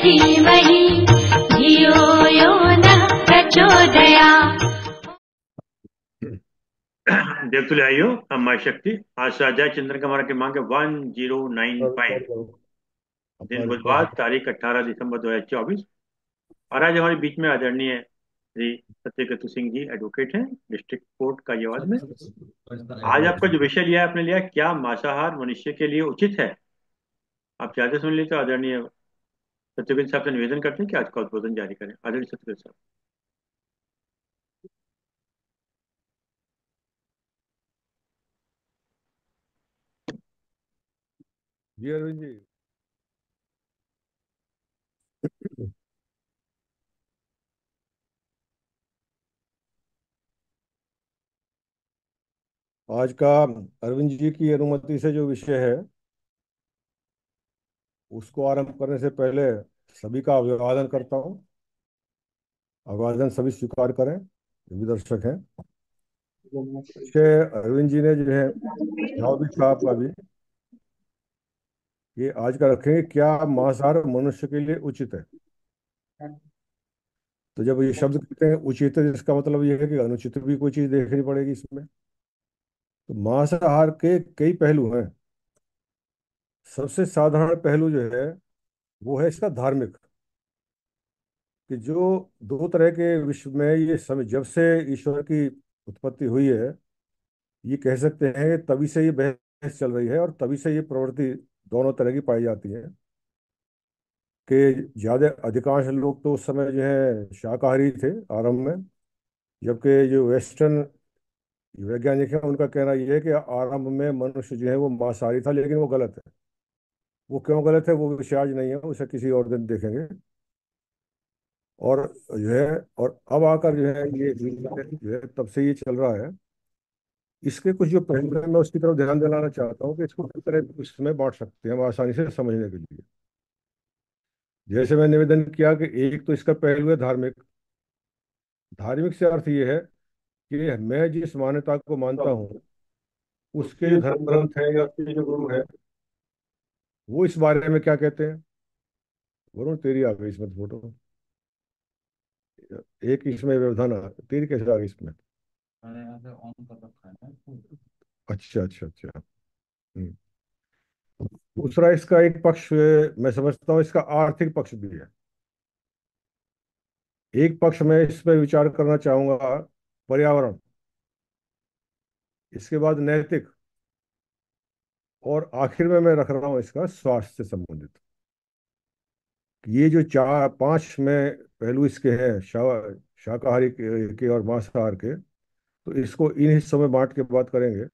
धीमहि धियो यो नः प्रचोदयात्। देवतुल्य आइयो अब माई शक्ति। आज से अजय चंद्र का हमारा क्रमांक है 1095। दिन अपना बुधवार, तारीख 18 दिसंबर 2024। और आज हमारे बीच में आदरणीय श्री सत्यकेतु सिंह जी एडवोकेट हैं, डिस्ट्रिक्ट कोर्ट गाजियाबाद में। आज आपका जो विषय लिया है, आपने लिया है, क्या मांसाहार मनुष्य के लिए उचित है। आप चाहते सुन लीजिए तो आदरणीय सत्यकेतु साहब से निवेदन करते हैं कि आज का उद्बोधन जारी करें। आदरणीय सत्यकेतु साहब। जी अरविंद जी। आज का अरविंद जी की अनुमति से जो विषय है उसको आरंभ करने से पहले सभी का अभिवादन करता हूँ। अभिवादन सभी स्वीकार करें जो भी दर्शक हैं। विषय अरविंद जी ने जो है जवाब भी था आपका भी, ये आज का रखेंगे, क्या मांसाहार मनुष्य के लिए उचित है। तो जब ये शब्द कहते हैं उचित है, इसका मतलब ये है कि अनुचित भी कोई चीज देखनी पड़ेगी इसमें। तो मांसाहार के कई पहलू हैं। सबसे साधारण पहलू जो है वो है इसका धार्मिक, कि जो दो तरह के विश्व में ये समय जब से ईश्वर की उत्पत्ति हुई है, ये कह सकते हैं तभी से ये बहस चल रही है और तभी से ये प्रवृत्ति दोनों तरह की पाई जाती है। कि ज्यादा अधिकांश लोग तो उस समय जो है शाकाहारी थे आरंभ में, जबकि जो वेस्टर्न वैज्ञानिक हैं उनका कहना यह है कि आरंभ में मनुष्य जो है वो मांसाहारी था, लेकिन वो गलत है। वो क्यों गलत है वो विषय आज नहीं है, उसे किसी और दिन देखेंगे। और जो है और अब आकर जो है ये जो है तब से ये चल रहा है। इसके कुछ जो पहलू है मैं उसकी तरफ ध्यान दिलाना चाहता हूँ कि इसको किस तरह इसमें बांट सकते हैं हम आसानी से समझने के लिए। जैसे मैं निवेदन किया कि एक तो इसका पहलू है धार्मिक। धार्मिक से अर्थ ये है कि मैं जिस मान्यता को मानता हूँ उसके जो धर्म ग्रंथ है या उसके जो गुरु है वो इस बारे में क्या कहते हैं। वरुण तेरी आ गई इसमें फोटो, एक इसमें व्यवधान तेरी कैसे आ गई इसमें। अच्छा अच्छा अच्छा। हम्म। दूसरा इसका एक पक्ष मैं समझता हूँ इसका आर्थिक पक्ष भी है। एक पक्ष में इसमें विचार करना चाहूंगा पर्यावरण, इसके बाद नैतिक, और आखिर में मैं रख रहा हूँ इसका स्वास्थ्य से संबंधित। ये जो चार पांच में पहलू इसके हैं शाकाहारी के और मांसाहार के, तो इसको इन हिस्सों में बांट के बात करेंगे।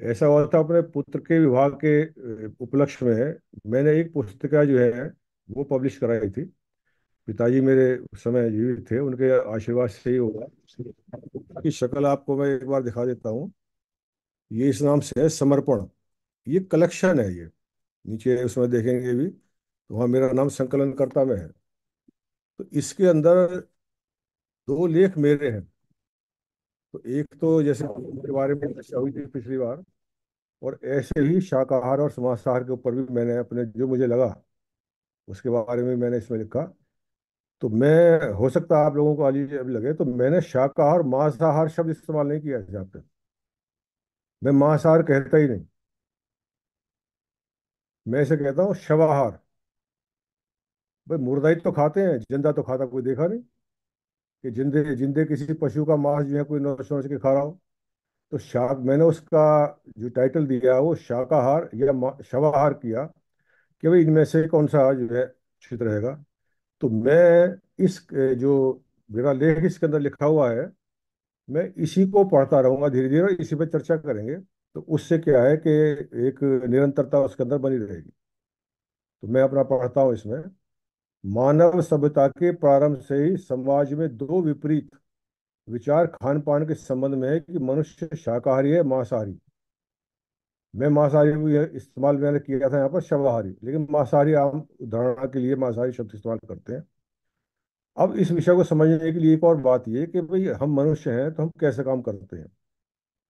ऐसा हुआ था अपने पुत्र के विवाह के उपलक्ष्य में मैंने एक पुस्तिका जो है वो पब्लिश कराई थी। पिताजी मेरे उस समय जीवित थे, उनके आशीर्वाद से ही होगा। की शक्ल आपको मैं एक बार दिखा देता हूँ। ये इस नाम से है समर्पण। ये कलेक्शन है ये, नीचे उसमें देखेंगे भी तो वहाँ मेरा नाम संकलनकर्ता में है। तो इसके अंदर दो लेख मेरे हैं। तो एक तो जैसे के बारे में चर्चा हुई थी पिछली बार, और ऐसे ही शाकाहार और मांसाहार के ऊपर भी मैंने अपने जो मुझे लगा उसके बारे में मैंने इसमें लिखा। तो मैं हो सकता है आप लोगों को अजीब अभी लगे, तो मैंने शाकाहार मांसाहार शब्द इस्तेमाल नहीं किया है यहाँ पे। मैं मांसाहार कहता ही नहीं, मैं इसे कहता हूँ शवाहार। भाई मुर्दा ही तो खाते हैं, जिंदा तो खाता कोई देखा नहीं कि जिंदे जिंदे किसी पशु का मांस जो है कोई नोच नोच के खा रहा हो। तो शाक मैंने उसका जो टाइटल दिया वो शाकाहार या शवाहार किया कि भाई इनमें से कौन सा जो है उचित रहेगा। तो मैं इस जो मेरा लेख इसके अंदर लिखा हुआ है मैं इसी को पढ़ता रहूंगा धीरे धीरे, और इसी पर चर्चा करेंगे। तो उससे क्या है कि एक निरंतरता उसके अंदर बनी रहेगी। तो मैं अपना पढ़ता हूँ इसमें। मानव सभ्यता के प्रारंभ से ही समाज में दो विपरीत विचार खान पान के संबंध में है कि मनुष्य शाकाहारी है मांसाहारी। मैं मांसाहारी भी इस्तेमाल मैंने किया था यहाँ पर शवाहारी, लेकिन मांसाहारी आम उदाहरण के लिए मांसाहारी शब्द इस्तेमाल करते हैं। अब इस विषय को समझने के लिए एक और बात ये कि भाई हम मनुष्य हैं तो हम कैसे काम करते हैं।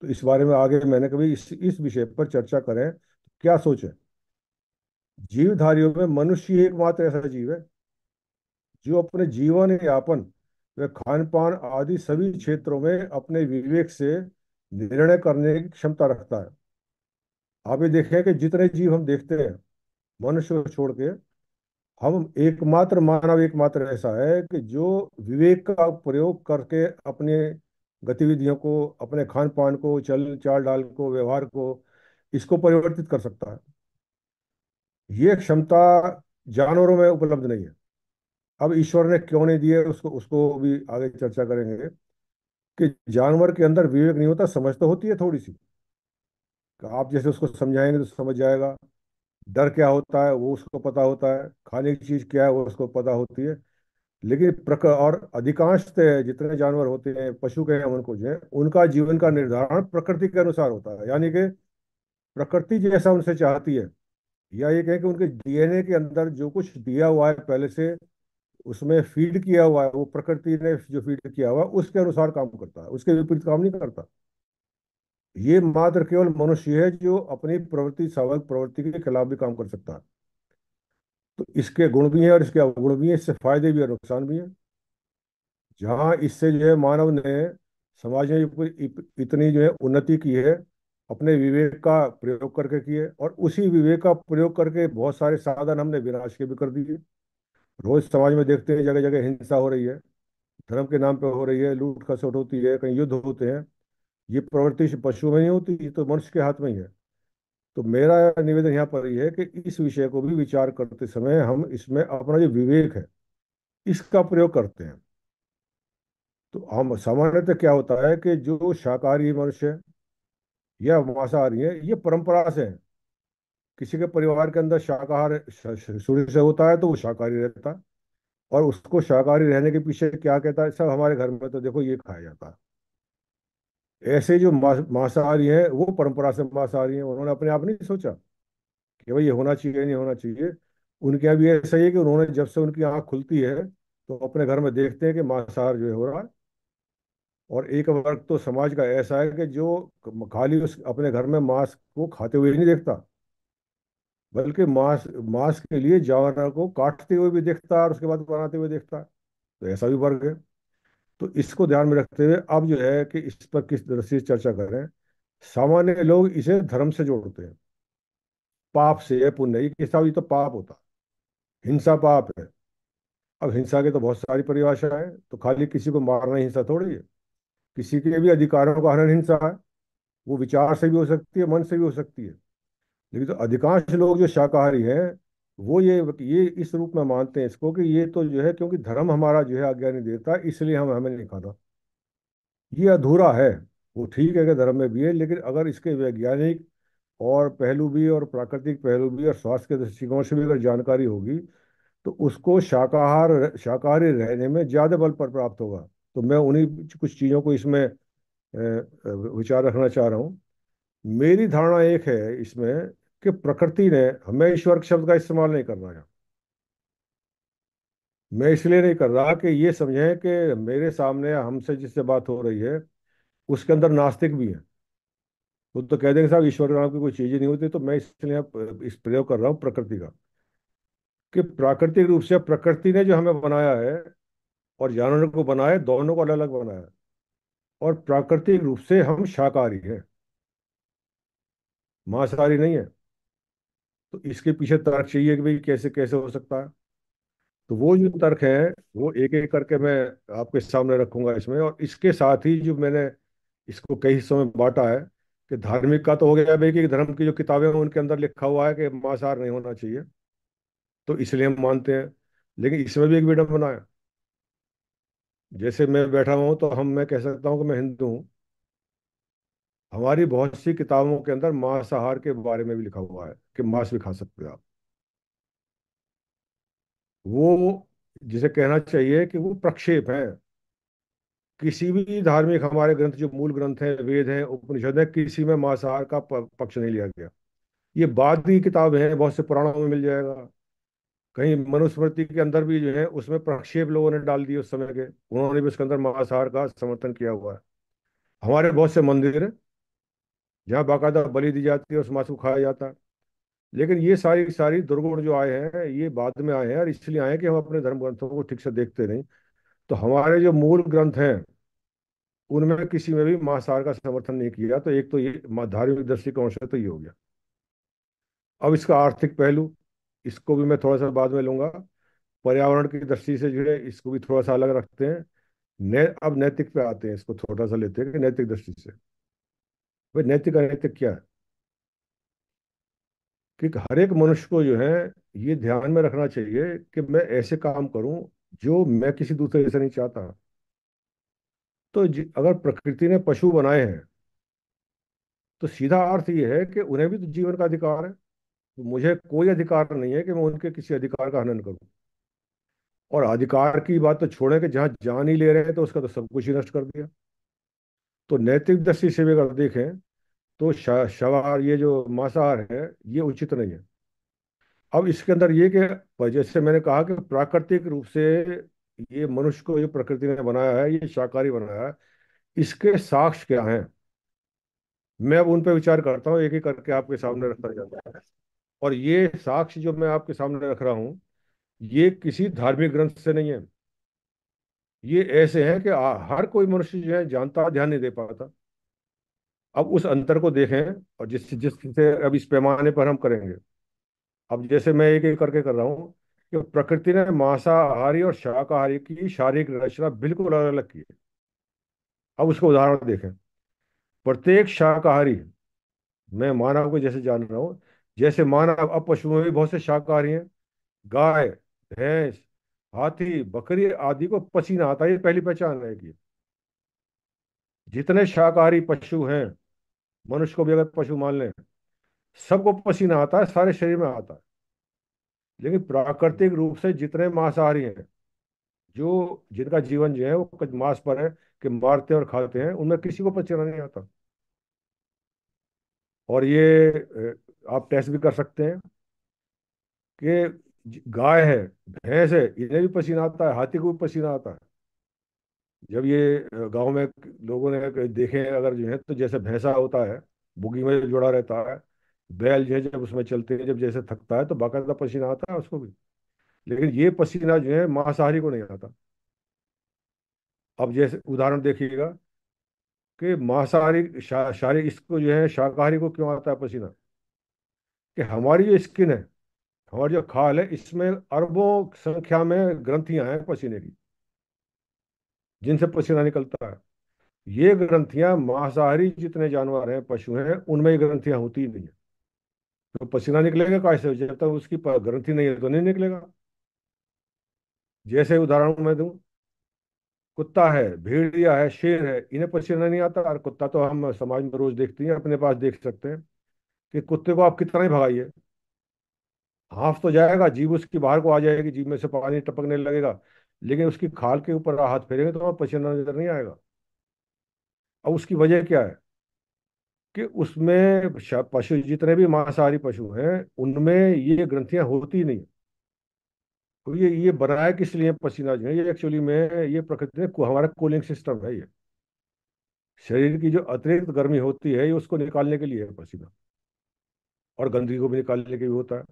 तो इस बारे में आगे मैंने कभी इस विषय पर चर्चा करें क्या सोचें। जीवधारियों में मनुष्य ही एकमात्र ऐसा जीव है जो अपने जीवन यापन व खान पान आदि सभी क्षेत्रों में अपने विवेक से निर्णय करने की क्षमता रखता है। आप ये देखें कि जितने जीव हम देखते हैं मनुष्य को छोड़ के, हम एकमात्र मानव एकमात्र ऐसा है कि जो विवेक का प्रयोग करके अपने गतिविधियों को, अपने खान पान को, चल चाल ढाल को, व्यवहार को, इसको परिवर्तित कर सकता है। ये क्षमता जानवरों में उपलब्ध नहीं है। अब ईश्वर ने क्यों नहीं दिए, उसको उसको भी आगे चर्चा करेंगे कि जानवर के अंदर विवेक नहीं होता, समझ तो होती है थोड़ी सी, कि आप जैसे उसको समझाएंगे तो समझ जाएगा। डर क्या होता है वो उसको पता होता है, खाने की चीज क्या है वो उसको पता होती है। लेकिन और अधिकांश जितने जानवर होते हैं, पशु के हैं, उनको जो है उनका जीवन का निर्धारण प्रकृति के अनुसार होता है, यानी कि प्रकृति जैसा उनसे चाहती है, या ये कहें कि उनके डीएनए के अंदर जो कुछ दिया हुआ है पहले से, उसमें फीड किया हुआ है, वो प्रकृति ने जो फीड किया हुआ है उसके अनुसार काम करता है, उसके विपरीत काम नहीं करता। ये मात्र केवल मनुष्य है जो अपनी प्रवृत्ति, स्वाभाविक प्रवृत्ति के खिलाफ भी काम कर सकता है। तो इसके गुण भी हैं और इसके अवगुण भी हैं, इससे फायदे भी और नुकसान भी हैं। जहाँ इससे जो है मानव ने समाज में इतनी जो है उन्नति की है, अपने विवेक का प्रयोग करके की है, और उसी विवेक का प्रयोग करके बहुत सारे साधन हमने विनाश के भी कर दिए। रोज समाज में देखते हैं जगह जगह हिंसा हो रही है, धर्म के नाम पे हो रही है, लूट खसोट होती है, कहीं युद्ध होते हैं। ये प्रवृत्ति पशु में नहीं होती, ये तो मनुष्य के हाथ में ही है। तो मेरा निवेदन यहाँ पर ये है कि इस विषय को भी विचार करते समय हम इसमें अपना जो विवेक है इसका प्रयोग करते हैं। तो हम सामान्यतः क्या होता है कि जो शाकाहारी मनुष्य है या मांसाहारी है, ये परंपरा से है। किसी के परिवार के अंदर शाकाहार शुरू से होता है तो वो शाकाहारी रहता है, और उसको शाकाहारी रहने के पीछे क्या कहता है, सब हमारे घर में तो देखो ये खाया जाता है। ऐसे जो मांसाहारी है वो परंपरा से मांसाहारी है, उन्होंने अपने आप नहीं सोचा कि भाई ये होना चाहिए नहीं होना चाहिए। उनके यहाँ भी ऐसा ही है कि उन्होंने जब से उनकी आंख खुलती है तो अपने घर में देखते हैं कि मांसाहार जो है हो रहा है। और एक वर्ग तो समाज का ऐसा है कि जो खाली उस अपने घर में मांस को खाते हुए ही नहीं देखता, बल्कि मांस मांस के लिए जानवर को काटते हुए भी देखता है और उसके बाद बनाते हुए देखता है। तो ऐसा भी वर्ग है। तो इसको ध्यान में रखते हुए अब जो है कि इस पर किस तरह से चर्चा करें। सामान्य लोग इसे धर्म से जोड़ते हैं, पाप से है, पुण्य, ये साहब ये तो पाप होता है, हिंसा पाप है। अब हिंसा के तो बहुत सारी परिभाषाएं हैं, तो खाली किसी को मारना हिंसा थोड़ी है। किसी के भी अधिकारों का हनन हिंसा है। वो विचार से भी हो सकती है, मन से भी हो सकती है। लेकिन तो अधिकांश लोग जो शाकाहारी हैं वो ये इस रूप में मानते हैं इसको कि ये तो जो है क्योंकि धर्म हमारा जो है आज्ञा नहीं देता, इसलिए हम हमें नहीं खाना। ये अधूरा है। वो ठीक है कि धर्म में भी है, लेकिन अगर इसके वैज्ञानिक और पहलू भी और प्राकृतिक पहलू भी और स्वास्थ्य के दृष्टिकोण से भी अगर जानकारी होगी तो उसको शाकाहारी रहने में ज्यादा बल पर प्राप्त होगा। तो मैं उन्हीं कुछ चीजों को इसमें विचार रखना चाह रहा हूँ। मेरी धारणा एक है इसमें कि प्रकृति ने, हमें ईश्वर के शब्द का इस्तेमाल नहीं करना है। मैं इसलिए नहीं कर रहा कि ये समझें कि मेरे सामने हमसे जिससे बात हो रही है उसके अंदर नास्तिक भी है। वो तो कह देंगे साहब ईश्वर के नाम की कोई चीज ही नहीं होती। तो मैं इसलिए इस प्रयोग कर रहा हूँ प्रकृति का, कि प्राकृतिक रूप से प्रकृति ने जो हमें बनाया है और जानवरों को बनाया है, दोनों को अलग अलग बनाया है। और प्राकृतिक रूप से हम शाकाहारी हैं, मांसाहारी नहीं है। तो इसके पीछे तर्क चाहिए कि भाई कैसे कैसे हो सकता है। तो वो जो तर्क है वो एक एक करके मैं आपके सामने रखूंगा इसमें। और इसके साथ ही जो मैंने इसको कई हिस्सों में बांटा है, कि धार्मिक का तो हो गया भाई कि धर्म की जो किताबें हैं उनके अंदर लिखा हुआ है कि मांसाहार नहीं होना चाहिए, तो इसलिए हम मानते हैं। लेकिन इसमें भी एक विडंबना है। जैसे मैं बैठा हुआ हूँ तो मैं कह सकता हूँ कि मैं हिंदू हूँ। हमारी बहुत सी किताबों के अंदर मांसाहार के बारे में भी लिखा हुआ है कि मांस भी खा सकते हो आप। वो जिसे कहना चाहिए कि वो प्रक्षेप है। किसी भी धार्मिक हमारे ग्रंथ, जो मूल ग्रंथ हैं, वेद हैं, उपनिषद हैं, किसी में मांसाहार का पक्ष नहीं लिया गया। ये बाद की किताबें हैं, बहुत से पुराणों में मिल जाएगा। कहीं मनुस्मृति के अंदर भी जो है उसमें प्रक्षेप लोगों ने डाल दिए उस समय के, उन्होंने भी उसके अंदर मांसाहार का समर्थन किया हुआ है। हमारे बहुत से मंदिर हैं जहाँ बाकायदा बलि दी जाती है, उस मांस को खाया जाता है। लेकिन ये सारी सारी दुर्गुण जो आए हैं ये बाद में आए हैं, और इसलिए आए हैं कि हम अपने धर्म ग्रंथों को ठीक से देखते नहीं। तो हमारे जो मूल ग्रंथ हैं उनमें किसी में भी मांसाहार का समर्थन नहीं किया। तो एक तो ये धार्मिक दृष्टिकोण से तो ये हो गया। अब इसका आर्थिक पहलू, इसको भी मैं थोड़ा सा बाद में लूंगा। पर्यावरण की दृष्टि से जो है इसको भी थोड़ा सा अलग रखते हैं। अब नैतिक पे आते हैं, इसको थोड़ा सा लेते हैं कि नैतिक दृष्टि से भाई नैतिक अनैतिक क्या है। कि हर एक मनुष्य को जो है ये ध्यान में रखना चाहिए कि मैं ऐसे काम करूं जो मैं किसी दूसरे से नहीं चाहता। तो अगर प्रकृति ने पशु बनाए हैं तो सीधा अर्थ ये है कि उन्हें भी तो जीवन का अधिकार है। तो मुझे कोई अधिकार नहीं है कि मैं उनके किसी अधिकार का हनन करूं। और अधिकार की बात तो छोड़ें कि जहां जान ही ले रहे हैं तो उसका तो सब कुछ ही नष्ट कर दिया। तो नैतिक दृष्टि से भी अगर देखें तो शवार ये जो मांसाहार है ये उचित नहीं है। अब इसके अंदर ये कि जैसे मैंने कहा कि प्राकृतिक रूप से ये मनुष्य को जो प्रकृति ने बनाया है ये शाकाहारी बनाया है, इसके साक्ष्य क्या हैं। मैं अब उन पर विचार करता हूँ, एक एक करके आपके सामने रखता जाता है। और ये साक्ष्य जो मैं आपके सामने रख रहा हूँ ये किसी धार्मिक ग्रंथ से नहीं है। ये ऐसे हैं कि हर कोई मनुष्य जो है जानता, ध्यान नहीं दे पाता। अब उस अंतर को देखें, और जिस जिससे अब इस पैमाने पर हम करेंगे। अब जैसे मैं एक एक करके कर रहा हूँ कि प्रकृति ने मांसाहारी और शाकाहारी की शारीरिक रचना बिल्कुल अलग अलग की है। अब उसको उदाहरण देखें। प्रत्येक शाकाहारी, मैं मानव को जैसे जान रहा हूँ, जैसे मानव, अब पशुओं में भी बहुत से शाकाहारी हैं। गाय, भैंस, हाथी, बकरी आदि को पसीना आता है, ये पहली पहचान है कि जितने शाकाहारी पशु हैं, मनुष्य को भी अगर पशु मान लें, सबको पसीना आता है, सारे शरीर में आता है। लेकिन प्राकृतिक रूप से जितने मांसाहारी हैं, जो जिनका जीवन जो है वो मांस पर है कि मारते हैं और खाते हैं, उनमें किसी को पसीना नहीं आता। और ये आप टेस्ट भी कर सकते हैं कि गाय है, भैंस है, इन्हें भी पसीना आता है, हाथी को भी पसीना आता है। जब ये गांव में लोगों ने देखे अगर जो है, तो जैसे भैंसा होता है बुगी में जो जुड़ा रहता है, बैल जो है जब उसमें चलते हैं, जब जैसे थकता है तो बाकायदा पसीना आता है उसको भी। लेकिन ये पसीना जो है मांसाहारी को नहीं आता। अब जैसे उदाहरण देखिएगा कि मांसाहारी शारी इसको जो है शाकाहारी को क्यों आता है पसीना। कि हमारी जो स्किन है, हमारी जो खाल है, इसमें अरबों संख्या में ग्रंथियां हैं पसीने की, जिनसे पसीना निकलता है। ये ग्रंथियां मांसाहारी जितने जानवर हैं, पशु हैं, उनमें ये ग्रंथियां होती ही नहीं है। तो पसीना निकलेगा कैसे, जब तक उसकी ग्रंथि नहीं है तो नहीं निकलेगा। जैसे उदाहरण मैं दूं, कुत्ता है, भेड़िया है, शेर है, इन्हें पसीना नहीं आता। और कुत्ता तो हम समाज में रोज देखते हैं, अपने पास देख सकते हैं कि कुत्ते को आप कितना ही भगाइए, हाफ तो जाएगा, जीभ उसकी बाहर को आ जाएगी, जीभ में से पानी टपकने लगेगा, लेकिन उसकी खाल के ऊपर हाथ फेरेंगे तो वहां पसीना नजर नहीं आएगा। अब उसकी वजह क्या है कि उसमें पशु जितने भी मांसाहारी पशु हैं उनमें ये ग्रंथियां होती नहीं। तो ये बनाया किस लिए पसीना जो है, ये एक्चुअली में ये प्रकृति में हमारा कूलिंग सिस्टम है। ये शरीर की जो अतिरिक्त गर्मी होती है ये उसको निकालने के लिए है पसीना, और गंदगी को भी निकालने के लिए होता है।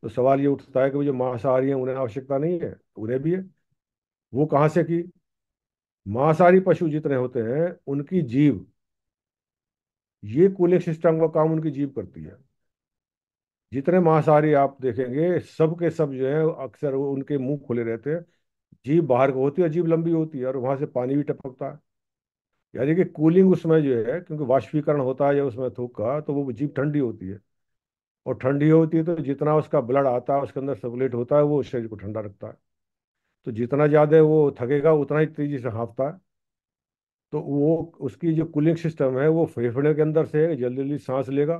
तो सवाल ये उठता है कि वो जो मांसाहारी हैं उन्हें आवश्यकता नहीं है, उन्हें भी है। वो कहाँ से की। मांसाहारी पशु जितने होते हैं उनकी जीभ, ये कूलिंग सिस्टम का काम उनकी जीभ करती है। जितने मांसाहारी आप देखेंगे सब के सब जो है अक्सर वो उनके मुंह खुले रहते हैं, जीभ बाहर को होती है, जीभ लंबी होती है, और वहां से पानी भी टपकता है। यानी कि कूलिंग उसमें जो है, क्योंकि वाष्पीकरण होता है या उसमें थूक का, तो वो जीभ ठंडी होती है। और ठंडी होती है तो जितना उसका ब्लड आता है उसके अंदर सर्कुलेट होता है, वो शरीर को ठंडा रखता है। तो जितना ज्यादा वो थकेगा उतना ही तेजी से हाँफता है। तो वो उसकी जो कूलिंग सिस्टम है वो फेफड़े के अंदर से है, जल्दी जल्दी सांस लेगा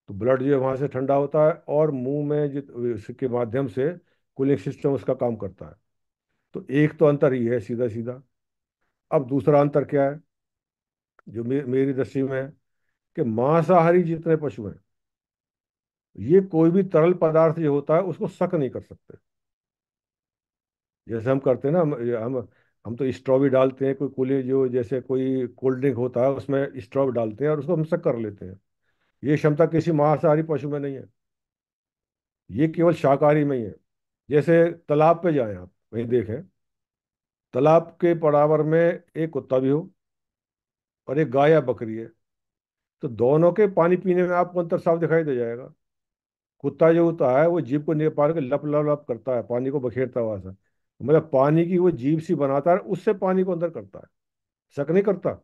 तो ब्लड जो है वहां से ठंडा होता है, और मुंह में जो इसके माध्यम से कूलिंग सिस्टम उसका काम करता है। तो एक तो अंतर ही है सीधा सीधा। अब दूसरा अंतर क्या है जो मेरी दृष्टि में है, कि मांसाहारी जितने पशु हैं ये कोई भी तरल पदार्थ जो होता है उसको शक नहीं कर सकते। जैसे हम करते हैं ना, हम तो स्ट्रॉ भी डालते हैं, कोई कूलिंग जो जैसे कोई कोल्ड ड्रिंक होता है उसमें स्ट्रॉ डालते हैं और उसको हम शक कर लेते हैं। ये क्षमता किसी मांसाहारी पशु में नहीं है। ये केवल शाकाहारी में ही है। जैसे तालाब पे जाएं आप, वहीं देखें, तालाब के बराबर में एक कुत्ता भी हो और एक गाय या बकरी है, तो दोनों के पानी पीने में आपको अंतर साफ दिखाई दे जाएगा। कुत्ता जो होता है वो जीभ को निकाल के लप लप लप करता है, पानी को बखेरता हुआ सा, मतलब पानी की वो जीभ सी बनाता है, उससे पानी को अंदर करता है, शक नहीं करता।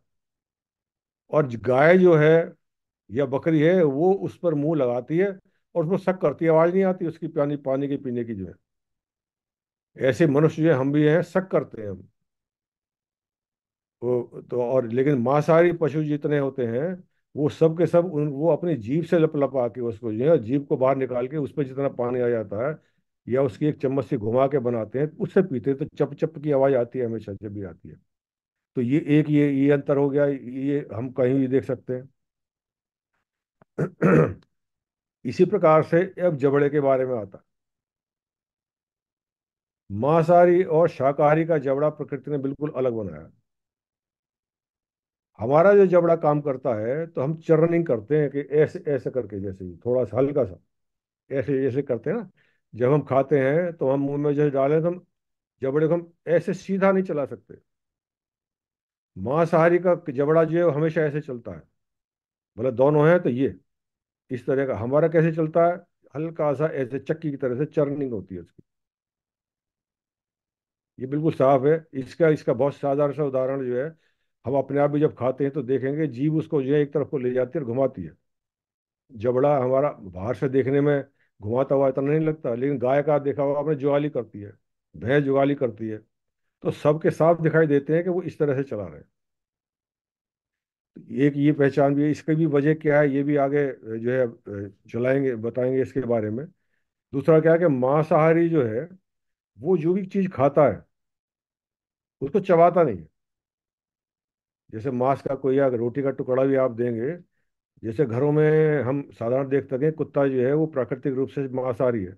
और गाय जो है या बकरी है, वो उस पर मुंह लगाती है और उसमें शक करती है, आवाज नहीं आती उसकी, पानी पानी के पीने की जो है। ऐसे मनुष्य जो है, हम भी हैं, शक करते हैं हम। वो तो, और लेकिन मांसाहारी पशु जितने होते हैं, वो सब के सब वो अपनी जीभ से लप लपा के उसको जो है, जीभ को बाहर निकाल के उस पर जितना पानी आ जाता है, या उसकी एक चम्मच से घुमा के बनाते हैं, उससे पीते हैं, तो चप चप की आवाज आती है हमेशा जब भी आती है। तो ये एक ये अंतर हो गया, ये हम कहीं भी देख सकते हैं। इसी प्रकार से अब जबड़े के बारे में आता है। मांसाहारी और शाकाहारी का जबड़ा प्रकृति ने बिल्कुल अलग बनाया है। हमारा जो जबड़ा काम करता है, तो हम चर्निंग करते हैं कि ऐसे ऐसे करके, जैसे ही थोड़ा सा हल्का सा ऐसे जैसे करते हैं ना, जब हम खाते हैं तो हम मुंह में जैसे डालें तो हम जबड़े को हम ऐसे सीधा नहीं चला सकते। मांसाहारी का जबड़ा जो है वो हमेशा ऐसे चलता है, मतलब दोनों हैं तो ये इस तरह का। हमारा कैसे चलता है, हल्का सा ऐसे चक्की की तरह से चर्निंग होती है उसकी। ये बिल्कुल साफ है। इसका इसका बहुत साधारण सा उदाहरण जो है, हम अपने आप भी जब खाते हैं तो देखेंगे जीभ उसको जो है एक तरफ को ले जाती है और घुमाती है। जबड़ा हमारा बाहर से देखने में घुमाता हुआ इतना नहीं लगता, लेकिन गाय का देखा होगा आपने, जुगाली करती है, भैंस जुगाली करती है, तो सबके साफ दिखाई देते हैं कि वो इस तरह से चला रहे हैं। तो एक ये पहचान भी है, इसकी भी वजह क्या है ये भी आगे जो है चलाएंगे, बताएंगे इसके बारे में। दूसरा क्या है कि मांसाहारी जो है, वो जो भी चीज खाता है उसको चबाता नहीं है। जैसे मांस का कोई अगर रोटी का टुकड़ा भी आप देंगे, जैसे घरों में हम साधारण देख सकें, कुत्ता जो है वो प्राकृतिक रूप से मांसाहारी है,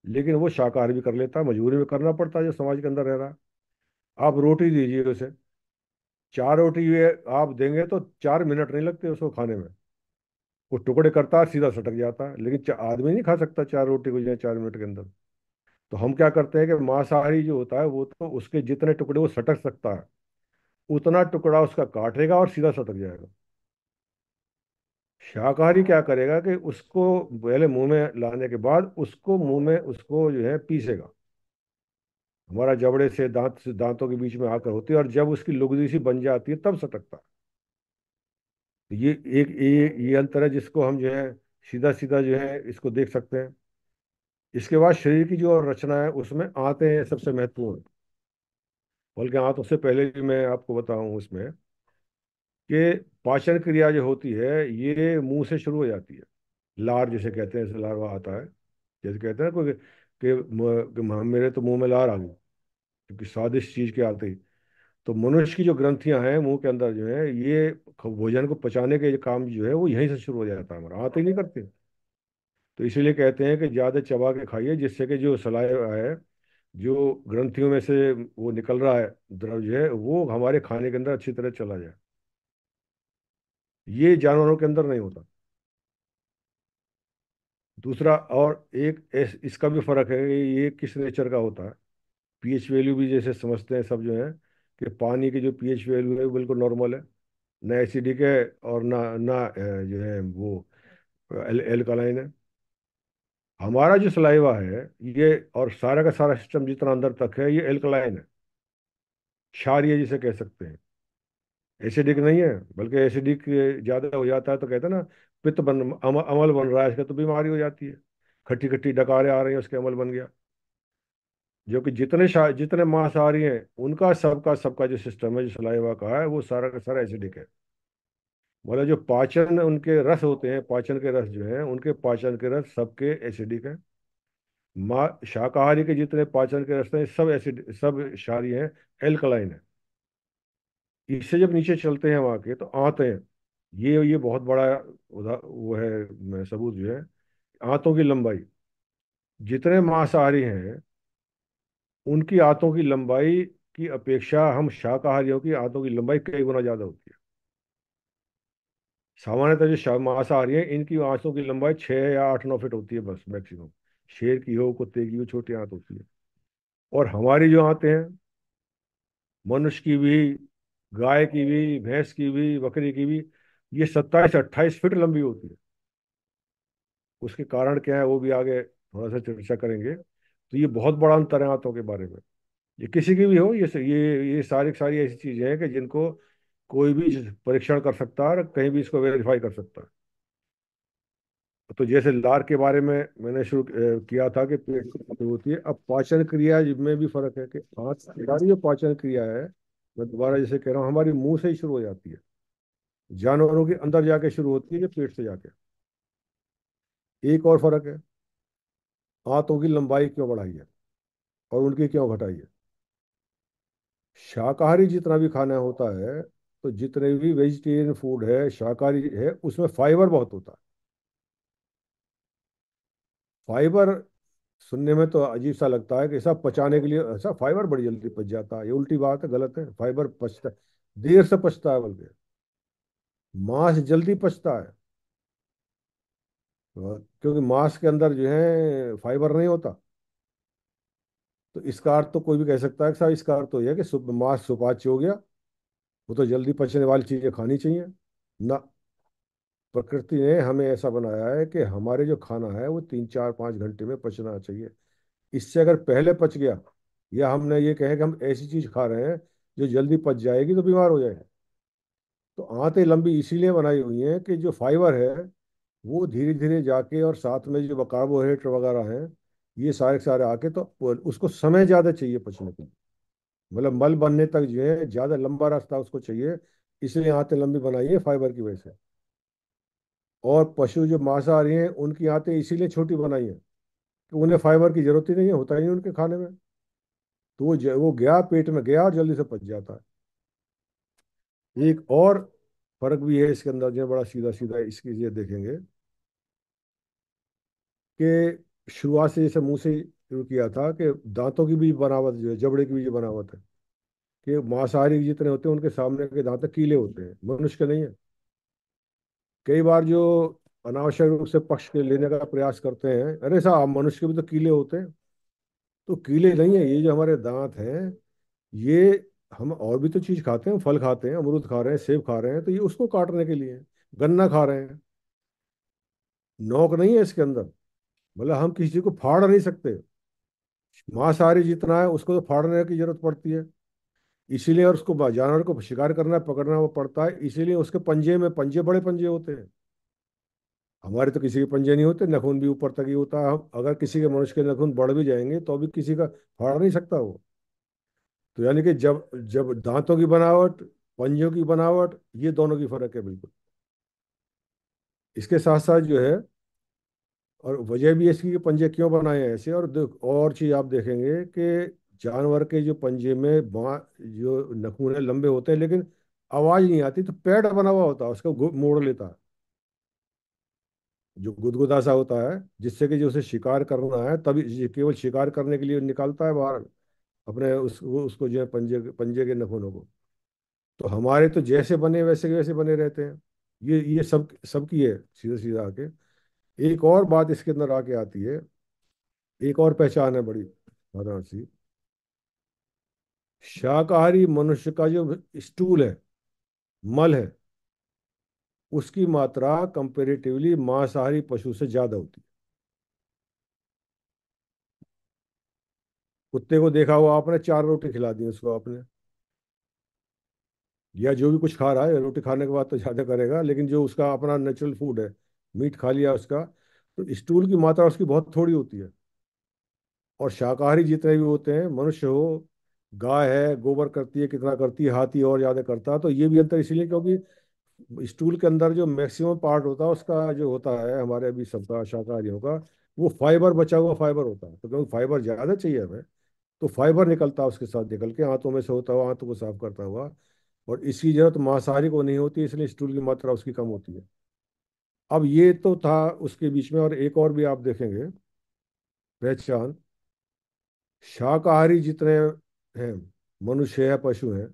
लेकिन वो शाकाहारी भी कर लेता है, मजबूरी में करना पड़ता है जो समाज के अंदर रह रहा है। आप रोटी दीजिए उसे, 4 रोटी ये आप देंगे तो 4 मिनट नहीं लगते उसको खाने में, वो टुकड़े करता है सीधा सटक जाता है, लेकिन आदमी नहीं खा सकता 4 रोटी को जो है 4 मिनट के अंदर। तो हम क्या करते हैं कि मांसाहारी जो होता है वो तो उसके जितने टुकड़े वो सटक सकता है, उतना टुकड़ा उसका काटेगा और सीधा सटक जाएगा। शाकाहारी क्या करेगा कि उसको पहले मुंह में लाने के बाद उसको मुंह में उसको जो है पीसेगा, हमारा जबड़े से दांतों के बीच में आकर होती है, और जब उसकी लुगदी सी बन जाती है तब सटकता है। तो ये एक ये अंतर है जिसको हम जो है सीधा सीधा जो है इसको देख सकते हैं। इसके बाद शरीर की जो रचना है उसमें आंतें हैं सबसे महत्वपूर्ण। बल्कि आंतों से पहले भी मैं आपको बताऊं उसमें कि पाचन क्रिया जो होती है ये मुंह से शुरू हो जाती है। लार जिसे कहते हैं, जैसे लारवा आता है, जैसे कहते हैं ना कोई कि मेरे तो मुंह में लार आ गई, क्योंकि स्वादिष्ट चीज के आते ही। तो मनुष्य की जो ग्रंथियां हैं मुंह के अंदर जो है, ये भोजन को पचाने के काम जो है वो यहीं से शुरू हो जाता है, हमारा आते ही नहीं करते। तो इसीलिए कहते हैं कि ज्यादा चबा के खाइए, जिससे कि जो सलाइवा है, जो ग्रंथियों में से वो निकल रहा है द्रव जो है, वो हमारे खाने के अंदर अच्छी तरह चला जाए। ये जानवरों के अंदर नहीं होता। दूसरा और एक इसका भी फर्क है कि ये किस नेचर का होता है। पीएच वैल्यू भी जैसे समझते हैं सब जो है, कि पानी की जो पीएच वैल्यू है वो बिल्कुल नॉर्मल है, ना एसिडिक है और ना ना जो है वो एल्कलाइन है। हमारा जो सलाइवा है ये और सारा का सारा सिस्टम जितना अंदर तक है, ये एल्कलाइन है, क्षारीय जिसे कह सकते हैं। एसिडिक नहीं है, बल्कि एसिडिक ज्यादा हो जाता है तो कहते हैं ना, अमल बन रहा है इसका, तो बीमारी हो जाती है। खट्टी खट्टी डकारें आ रही हैं, उसके अमल बन गया। जो कि जितने मांसाहारी हैं उनका सबका सबका जो सिस्टम है जो सलाइवा का है, वो सारा का सारा एसिडिक है। मतलब जो पाचन उनके रस होते हैं, पाचन के रस जो हैं, उनके पाचन के रस सबके एसिडिक है। माँ शाकाहारी के जितने पाचन के रस हैं सब एसिड, सब क्षारीय हैं, एल्कलाइन है। इससे जब नीचे चलते हैं वहाँ के, तो आंत हैं, ये बहुत बड़ा वो है सबूत जो है, आंतों की लंबाई। जितने मांसाहारी हैं उनकी आंतों की लंबाई की अपेक्षा हम शाकाहारियों की आंतों की लंबाई कई गुना ज्यादा होती है। सामान्यतः जो मांसाहारी है इनकी आंतों की लंबाई 6 या 8 9 फीट होती है बस मैक्सिमम। शेर की हो, कुत्ते की हो, छोटी आंत होती है। और हमारी जो आंतें हैं, मनुष्य की भी, गाय की भी, भैंस की भी, बकरी की भी, ये 27-28 फीट लंबी होती है। उसके कारण क्या है वो भी आगे थोड़ा सा चर्चा करेंगे। तो ये बहुत बड़ा अंतर है आंतों के बारे में। ये किसी की भी हो, ये सारी सारी ऐसी चीजें हैं कि जिनको कोई भी परीक्षण कर सकता है और कहीं भी इसको वेरीफाई कर सकता है। तो जैसे लार के बारे में मैंने शुरू किया था कि पेट से होती है। अब पाचन क्रिया में भी फर्क है कि हाथ हमारी जो पाचन क्रिया है, मैं दोबारा जैसे कह रहा हूँ, हमारी मुंह से ही शुरू हो जाती है। जानवरों के अंदर जाके शुरू होती है, जो पेट से जाके। एक और फर्क है, हाथों की लंबाई क्यों बढ़ाई है और उनकी क्यों घटाई है। शाकाहारी जितना भी खाना होता है, तो जितने भी वेजिटेरियन फूड है, शाकाहारी है, उसमें फाइबर बहुत होता है। फाइबर सुनने में तो अजीब सा लगता है कि सब पचाने के लिए ऐसा फाइबर बड़ी जल्दी पच जाता है। ये उल्टी बात है, गलत है। फाइबर पचता, देर से पचता है बल्कि। मांस जल्दी पचता है, क्योंकि मांस के अंदर जो है फाइबर नहीं होता। तो इसका अर्थ तो कोई भी कह सकता है कि साहब इसका अर्थ तो यह है कि मांस सुपाच्य हो गया, वो तो जल्दी पचने वाली चीजें खानी चाहिए ना। प्रकृति ने हमें ऐसा बनाया है कि हमारे जो खाना है वो 3-4-5 घंटे में पचना चाहिए। इससे अगर पहले पच गया, या हमने ये कहे कि हम ऐसी चीज खा रहे हैं जो जल्दी पच जाएगी, तो बीमार हो जाएगा। तो आंतें लंबी इसीलिए बनाई हुई हैं कि जो फाइबर है वो धीरे धीरे जाके, और साथ में जो कार्बोहाइड्रेट वगैरह हैं, ये सारे के सारे आके, तो उसको समय ज्यादा चाहिए पचने के लिए। मतलब मल बनने तक जो है ज्यादा लंबा रास्ता उसको चाहिए। इसलिए आंतें लंबी बनाई है फाइबर की वजह से। और पशु जो मांसाहारी हैं, उनकी आंतें इसीलिए छोटी बनाई हैं कि उन्हें फाइबर की जरूरत ही नहीं है, होता ही नहीं उनके खाने में। तो वो गया पेट में गया और जल्दी से पच जाता है। एक और फर्क भी है इसके अंदर, जो बड़ा सीधा सीधा इसकी ये देखेंगे कि शुरुआत से जैसे मुंह से शुरू किया था कि दांतों की भी बनावट जो है, जबड़े की भी जो बनावट है, कि मांसाहारी जितने होते हैं उनके सामने के दांत कीले होते हैं, मनुष्य के नहीं है। कई बार जो अनावश्यक रूप से पक्ष के लेने का प्रयास करते हैं, अरे साहब मनुष्य के भी तो कीले होते हैं। तो कीले नहीं है, ये जो हमारे दांत हैं, ये हम और भी तो चीज खाते हैं, फल खाते हैं, अमरूद खा रहे हैं, सेब खा रहे हैं, तो ये उसको काटने के लिए है। गन्ना खा रहे हैं, नोक नहीं है इसके अंदर। मतलब हम किसी चीज को फाड़ नहीं सकते। मांसाहारी जितना है उसको तो फाड़ने की जरूरत पड़ती है। इसीलिए, और उसको जानवर को शिकार करना, पकड़ना वो पड़ता है, इसीलिए उसके पंजे में पंजे, बड़े पंजे होते हैं। हमारे तो किसी के पंजे नहीं होते, नाखून भी ऊपर तक ही होता है। हम अगर किसी के मनुष्य के नाखून बढ़ भी जाएंगे तो भी किसी का फाड़ नहीं सकता वो। तो यानी कि जब जब दांतों की बनावट, पंजों की बनावट, ये दोनों की फर्क है बिल्कुल। इसके साथ साथ जो है, और वजह भी इसकी कि पंजे क्यों बनाए हैं ऐसे, और चीज आप देखेंगे कि जानवर के जो पंजे में जो नखून है लंबे होते हैं, लेकिन आवाज नहीं आती। तो पैड बना हुआ होता है, उसको मोड़ लेता है, जो गुदगुदा सा होता है, जिससे कि जो उसे शिकार करना है तभी ये केवल शिकार करने के लिए निकालता है बाहर अपने उसको जो है पंजे पंजे के नखूनों को। तो हमारे तो जैसे बने वैसे के वैसे बने रहते हैं। ये सबकी है सीधा सीधा आके। एक और बात इसके अंदर आके आती है, एक और पहचान है बड़ी साधारण सी। शाकाहारी मनुष्य का जो स्टूल है, मल है, उसकी मात्रा कंपेरेटिवली मांसाहारी पशु से ज्यादा होती है। कुत्ते को देखा हुआ आपने, 4 रोटी खिला दी उसको आपने, या जो भी कुछ खा रहा है, रोटी खाने के बाद तो ज्यादा करेगा, लेकिन जो उसका अपना नेचुरल फूड है, मीट खा लिया उसका, तो स्टूल की मात्रा उसकी बहुत थोड़ी होती है। और शाकाहारी जितने भी होते हैं, मनुष्य हो, गाय है गोबर करती है कितना करती है, हाथी और ज्यादा करता है। तो ये भी अंतर इसलिए क्योंकि स्टूल के अंदर जो मैक्सिमम पार्ट होता है उसका, जो होता है हमारे अभी सबका शाकाहारियों का, वो फाइबर, बचा हुआ फाइबर होता है। तो क्योंकि फाइबर ज्यादा चाहिए हमें, तो फाइबर निकलता है उसके साथ निकल के, आंतों में से होता हुआ, आंतों को साफ करता हुआ। और इसकी जरूरत मांसाहारी को नहीं होती, इसलिए स्टूल की मात्रा उसकी कम होती है। अब ये तो था उसके बीच में, और एक और भी आप देखेंगे पहचान। शाकाहारी जितने हैं, मनुष्य है, पशु हैं,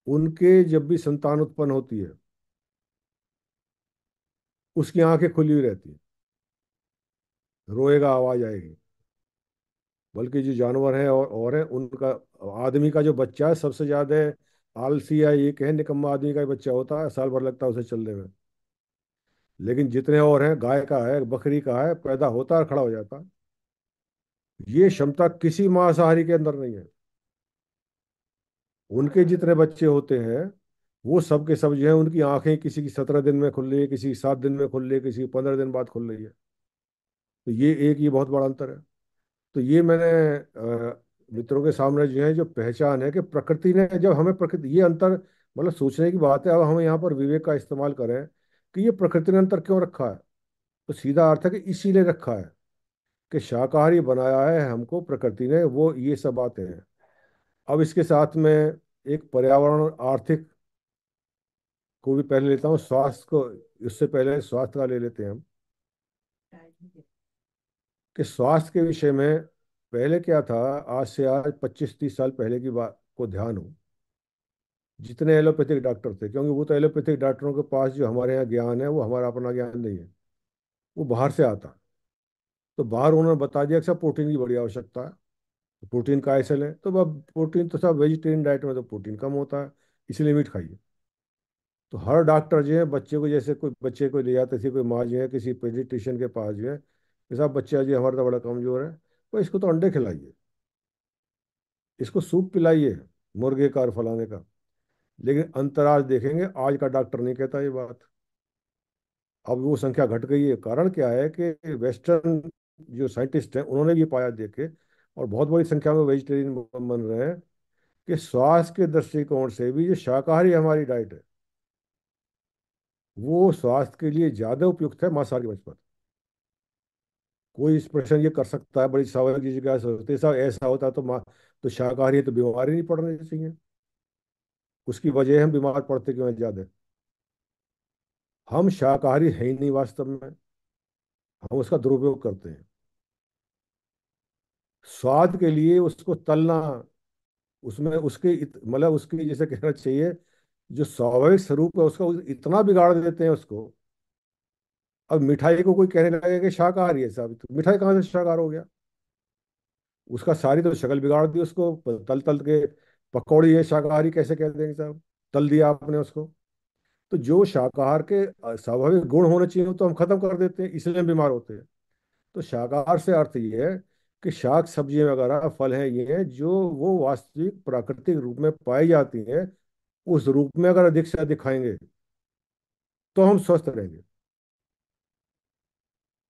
उनके जब भी संतान उत्पन्न होती है, उसकी आंखें खुली हुई रहती है। रोएगा, आवाज आएगी। बल्कि जो जानवर हैं और हैं उनका, आदमी का जो बच्चा है सबसे ज्यादा आलसी है, ये कहे निकम्मा आदमी का ही बच्चा होता है, साल भर लगता है उसे चलने में। लेकिन जितने और हैं, गाय का है, बकरी का है, पैदा होता है और खड़ा हो जाता है। ये क्षमता किसी मांसाहारी के अंदर नहीं है। उनके जितने बच्चे होते हैं वो सब के सब जो है, उनकी आंखें किसी की 17 दिन में खुल रही है, किसी की 7 दिन में खुल रही है, किसी की 15 दिन बाद खुल रही है। तो ये बहुत बड़ा अंतर है। तो ये मैंने मित्रों के सामने जो है, जो पहचान है कि प्रकृति ने जब हमें, प्रकृति ये अंतर, मतलब सोचने की बात है। अब हम यहाँ पर विवेक का इस्तेमाल करें कि ये प्रकृति ने अंतर क्यों रखा है, तो सीधा अर्थ है कि इसीलिए रखा है कि शाकाहारी बनाया है हमको प्रकृति ने, वो ये सब बातें हैं। अब इसके साथ में एक पर्यावरण और आर्थिक को भी पहले लेता हूँ, स्वास्थ्य को इससे पहले स्वास्थ्य का ले लेते हैं हम। कि स्वास्थ्य के विषय में पहले क्या था, आज से आज 25-30 साल पहले की बात को ध्यान हो, जितने एलोपैथिक डॉक्टर थे, क्योंकि वो तो एलोपैथिक डॉक्टरों के पास जो हमारे यहाँ ज्ञान है वो हमारा अपना ज्ञान नहीं है, वो बाहर से आता। तो बाहर उन्होंने बता दिया कि सब प्रोटीन की बड़ी आवश्यकता है, तो प्रोटीन का ऐसे लें, तो अब प्रोटीन तो सब वेजिटेरियन डाइट में तो प्रोटीन कम होता है, इसलिए मीट खाइए। तो हर डॉक्टर जो है बच्चे को, जैसे कोई बच्चे को ले जाते थे, कोई माँ जो है किसी पेडिट्रिशियन के पास जो है कि साहब बच्चा जी हमारा तो बड़ा कमजोर है, तो इसको तो अंडे खिलाइए, इसको सूप पिलाइए मुर्गे का और फलाने का। लेकिन अंतराज देखेंगे, आज का डॉक्टर नहीं कहता ये बात। अब वो संख्या घट गई है। कारण क्या है कि वेस्टर्न जो साइंटिस्ट हैं उन्होंने ये पाया देखे, और बहुत बड़ी संख्या में वेजिटेरियन बन रहे हैं, कि स्वास्थ्य के दृष्टिकोण से भी जो शाकाहारी हमारी डाइट है वो स्वास्थ्य के लिए ज्यादा उपयुक्त है मांसाहारी वनस्पति। कोई इस प्रश्न ये कर सकता है, बड़ी स्वाभाविक चीज क्या सोचते हैं साहब, ऐसा होता तो तो शाकाहारी है तो बीमारी नहीं पड़नी चाहिए। उसकी वजह हम बीमार पड़ते क्यों हैं ज्यादा। हम शाकाहारी है ही नहीं वास्तव में, हम उसका दुरुपयोग करते हैं स्वाद के लिए, उसको तलना, उसमें उसके मतलब उसकी जैसे कहना चाहिए, जो स्वाभाविक स्वरूप है उसका इतना बिगाड़ देते हैं उसको। अब मिठाई को कोई कहने लगे कि शाकाहारी है साहब, तो मिठाई कहाँ से शाकाहार हो गया। उसका सारी तो शक्ल बिगाड़ दी उसको, तल तल के पकौड़ी है शाकाहारी कैसे कह देंगे साहब, तल दिया आपने उसको। तो जो शाकाहार के स्वाभाविक गुण होने चाहिए वो तो हम खत्म कर देते हैं, इसलिए हम बीमार होते हैं। तो शाकाहार से अर्थ ये है कि शाक सब्जियां वगैरह फल हैं, ये हैं जो वो वास्तविक प्राकृतिक रूप में पाई जाती हैं, उस रूप में अगर अधिक से अधिक खाएंगे तो हम स्वस्थ रहेंगे।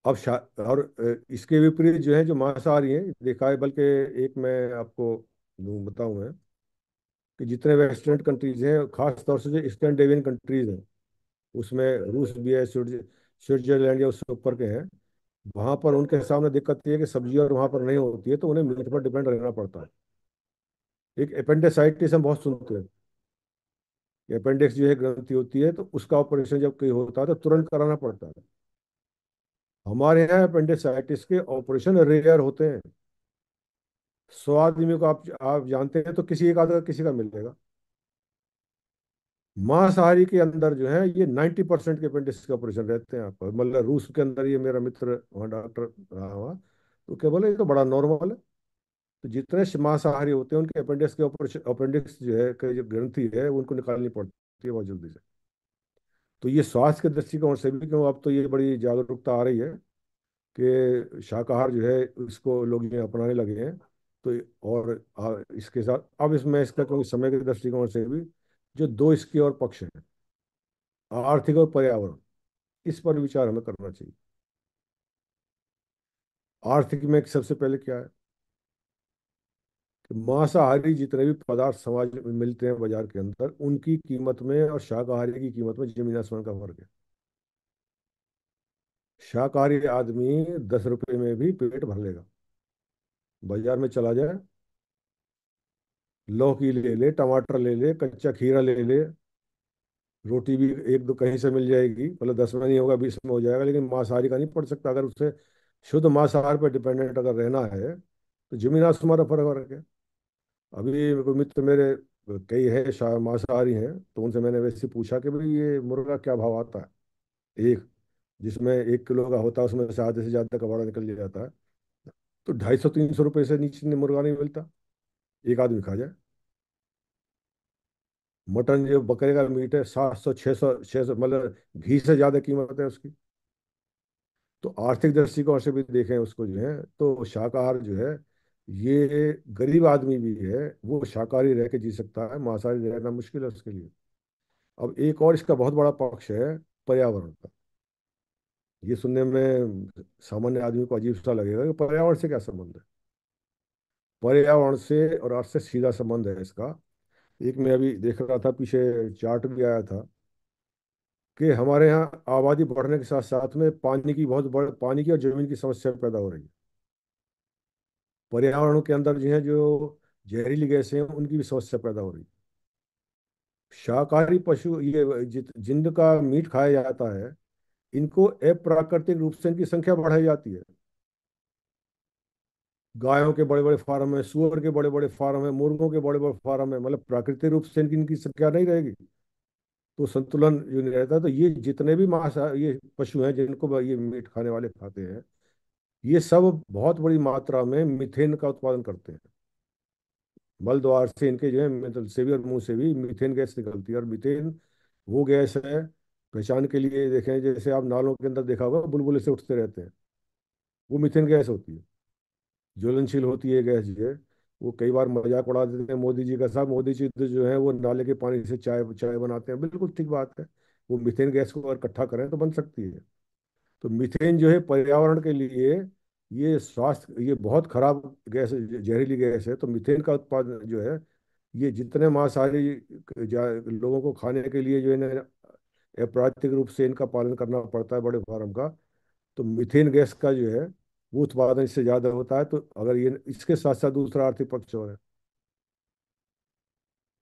अब और इसके विपरीत जो है, जो मांसाहारी हैं देखा है, बल्कि एक मैं आपको बताऊं मैं, कि जितने वेस्टर्न कंट्रीज हैं, खास तौर से जो स्कैंडिनेवियन कंट्रीज हैं, उसमें रूस भी है, स्विट्जरलैंड या उससे ऊपर के हैं, वहां पर उनके सामने दिक्कत ये है कि सब्जी और वहां पर नहीं होती है, तो उन्हें मीट पर डिपेंड रहना पड़ता है। एक अपेंडिसाइटिस हम बहुत सुनते हैं, अपेंडिक्स जो है ग्रंथि होती है, तो उसका ऑपरेशन जब कोई होता है तो तुरंत कराना पड़ता है। हमारे यहाँ अपेंडिसाइटिस के ऑपरेशन रेयर होते हैं। 100 आदमियों को आप जानते हैं तो किसी एक आधा किसी का मिलेगा। मांसाहारी के अंदर जो है ये 90% के अपेंडिक्स के ऑपरेशन रहते हैं आपको। मतलब रूस के अंदर, ये मेरा मित्र वहाँ डॉक्टर रहा हुआ, तो क्या बोले ये तो बड़ा नॉर्मल है। तो जितने मांसाहारी होते हैं उनके अपेंडिक्स के ऑपरेशन, अपेंडिक्स जो है कि जो ग्रंथि है उनको निकालनी पड़ती है बहुत जल्दी से। तो ये स्वास्थ्य के दृष्टिकोण से भी, क्यों अब तो ये बड़ी जागरूकता आ रही है कि शाकाहार जो है इसको लोग ये अपनाने लगे हैं। तो और इसके साथ अब इसमें इसका, क्योंकि समय के दृष्टिकोण से भी जो दो इसके और पक्ष हैं, आर्थिक और पर्यावरण, इस पर विचार हमें करना चाहिए। आर्थिक में सबसे पहले क्या है कि मांसाहारी जितने भी पदार्थ समाज में मिलते हैं बाजार के अंदर, उनकी कीमत में और शाकाहारी की कीमत में जमीन आसमान का फर्क है। शाकाहारी आदमी 10 रुपए में भी पेट भर लेगा। बाजार में चला जाए, लौकी ले ले, टमाटर ले ले, कच्चा खीरा ले ले, रोटी भी एक दो कहीं से मिल जाएगी, मतलब 10 में नहीं होगा 20 में हो जाएगा, लेकिन मांसाहारी का नहीं पड़ सकता। अगर उसे शुद्ध मांसाहार पर डिपेंडेंट अगर रहना है तो जमीन आसमान का फर्क फर्क है। अभी कोई मित्र मेरे कई है मांसाहारी हैं, तो उनसे मैंने वैसे पूछा कि भाई ये मुर्गा क्या भाव आता है एक, जिसमें 1 किलो का होता है उसमें से आधे से ज्यादा कबाड़ा निकल जाता है, तो 250-300 रुपये से नीचे मुर्गा नहीं मिलता, एक आदमी खा जाए। मटन जो बकरे का मीट है, 700 600 600, मतलब घी से ज्यादा कीमत है उसकी। तो आर्थिक दृष्टिकोण से भी देखें उसको जो है, तो शाकाहार जो है, ये गरीब आदमी भी है वो शाकाहारी रह के जी सकता है, मांसाहारी रहना मुश्किल है उसके लिए। अब एक और इसका बहुत बड़ा पक्ष है पर्यावरण का। ये सुनने में सामान्य आदमी को अजीब सा लगेगा कि पर्यावरण से क्या संबंध है। पर्यावरण से और अर्थ से सीधा संबंध है इसका। एक मैं अभी देख रहा था, पीछे चार्ट भी आया था कि हमारे यहाँ आबादी बढ़ने के साथ साथ में पानी की बहुत बड़ पानी की और जमीन की समस्या पैदा हो रही है। पर्यावरण के अंदर जो है, जो जहरीली गैसें हैं उनकी भी समस्या पैदा हो रही है। शाकाहारी पशु ये जिनका मीट खाया जाता है, इनको अप्राकृतिक रूप से इनकी संख्या बढ़ाई जाती है। गायों के बड़े बड़े फार्म है, सुअर के बड़े बड़े फार्म है, मुर्गों के बड़े बड़े फार्म है, मतलब प्राकृतिक रूप से इनकी इनकी संख्या नहीं रहेगी, तो संतुलन जो नहीं रहता। तो ये जितने भी ये पशु हैं जिनको ये मीट खाने वाले खाते हैं, ये सब बहुत बड़ी मात्रा में मीथेन का उत्पादन करते हैं। मल द्वार से इनके जो है, मतलब से भी और मुंह से भी मीथेन गैस निकलती है। और मीथेन वो गैस है, पहचान के लिए देखें, जैसे आप नालों के अंदर देखा होगा बुलबुले से उठते रहते हैं, वो मीथेन गैस होती है, ज्वलनशील होती है गैस जो है। वो कई बार मजाक उड़ा देते हैं मोदी जी का, साहब मोदी जी तो जो है वो नाले के पानी से चाय चाय बनाते हैं, बिल्कुल ठीक बात है। वो मीथेन गैस को अगर इकट्ठा करें तो बन सकती है। तो मीथेन जो है पर्यावरण के लिए, ये स्वास्थ्य, ये बहुत खराब गैस, जहरीली गैस है। तो मीथेन का उत्पादन जो है, ये जितने मांसाहारी लोगों को खाने के लिए जो है ना, अप्राकृतिक रूप से इनका पालन करना पड़ता है बड़े फार्म का, तो मीथेन गैस का जो है वो उत्पादन इससे ज्यादा होता है। तो अगर ये इसके साथ साथ दूसरा आर्थिक पक्ष और है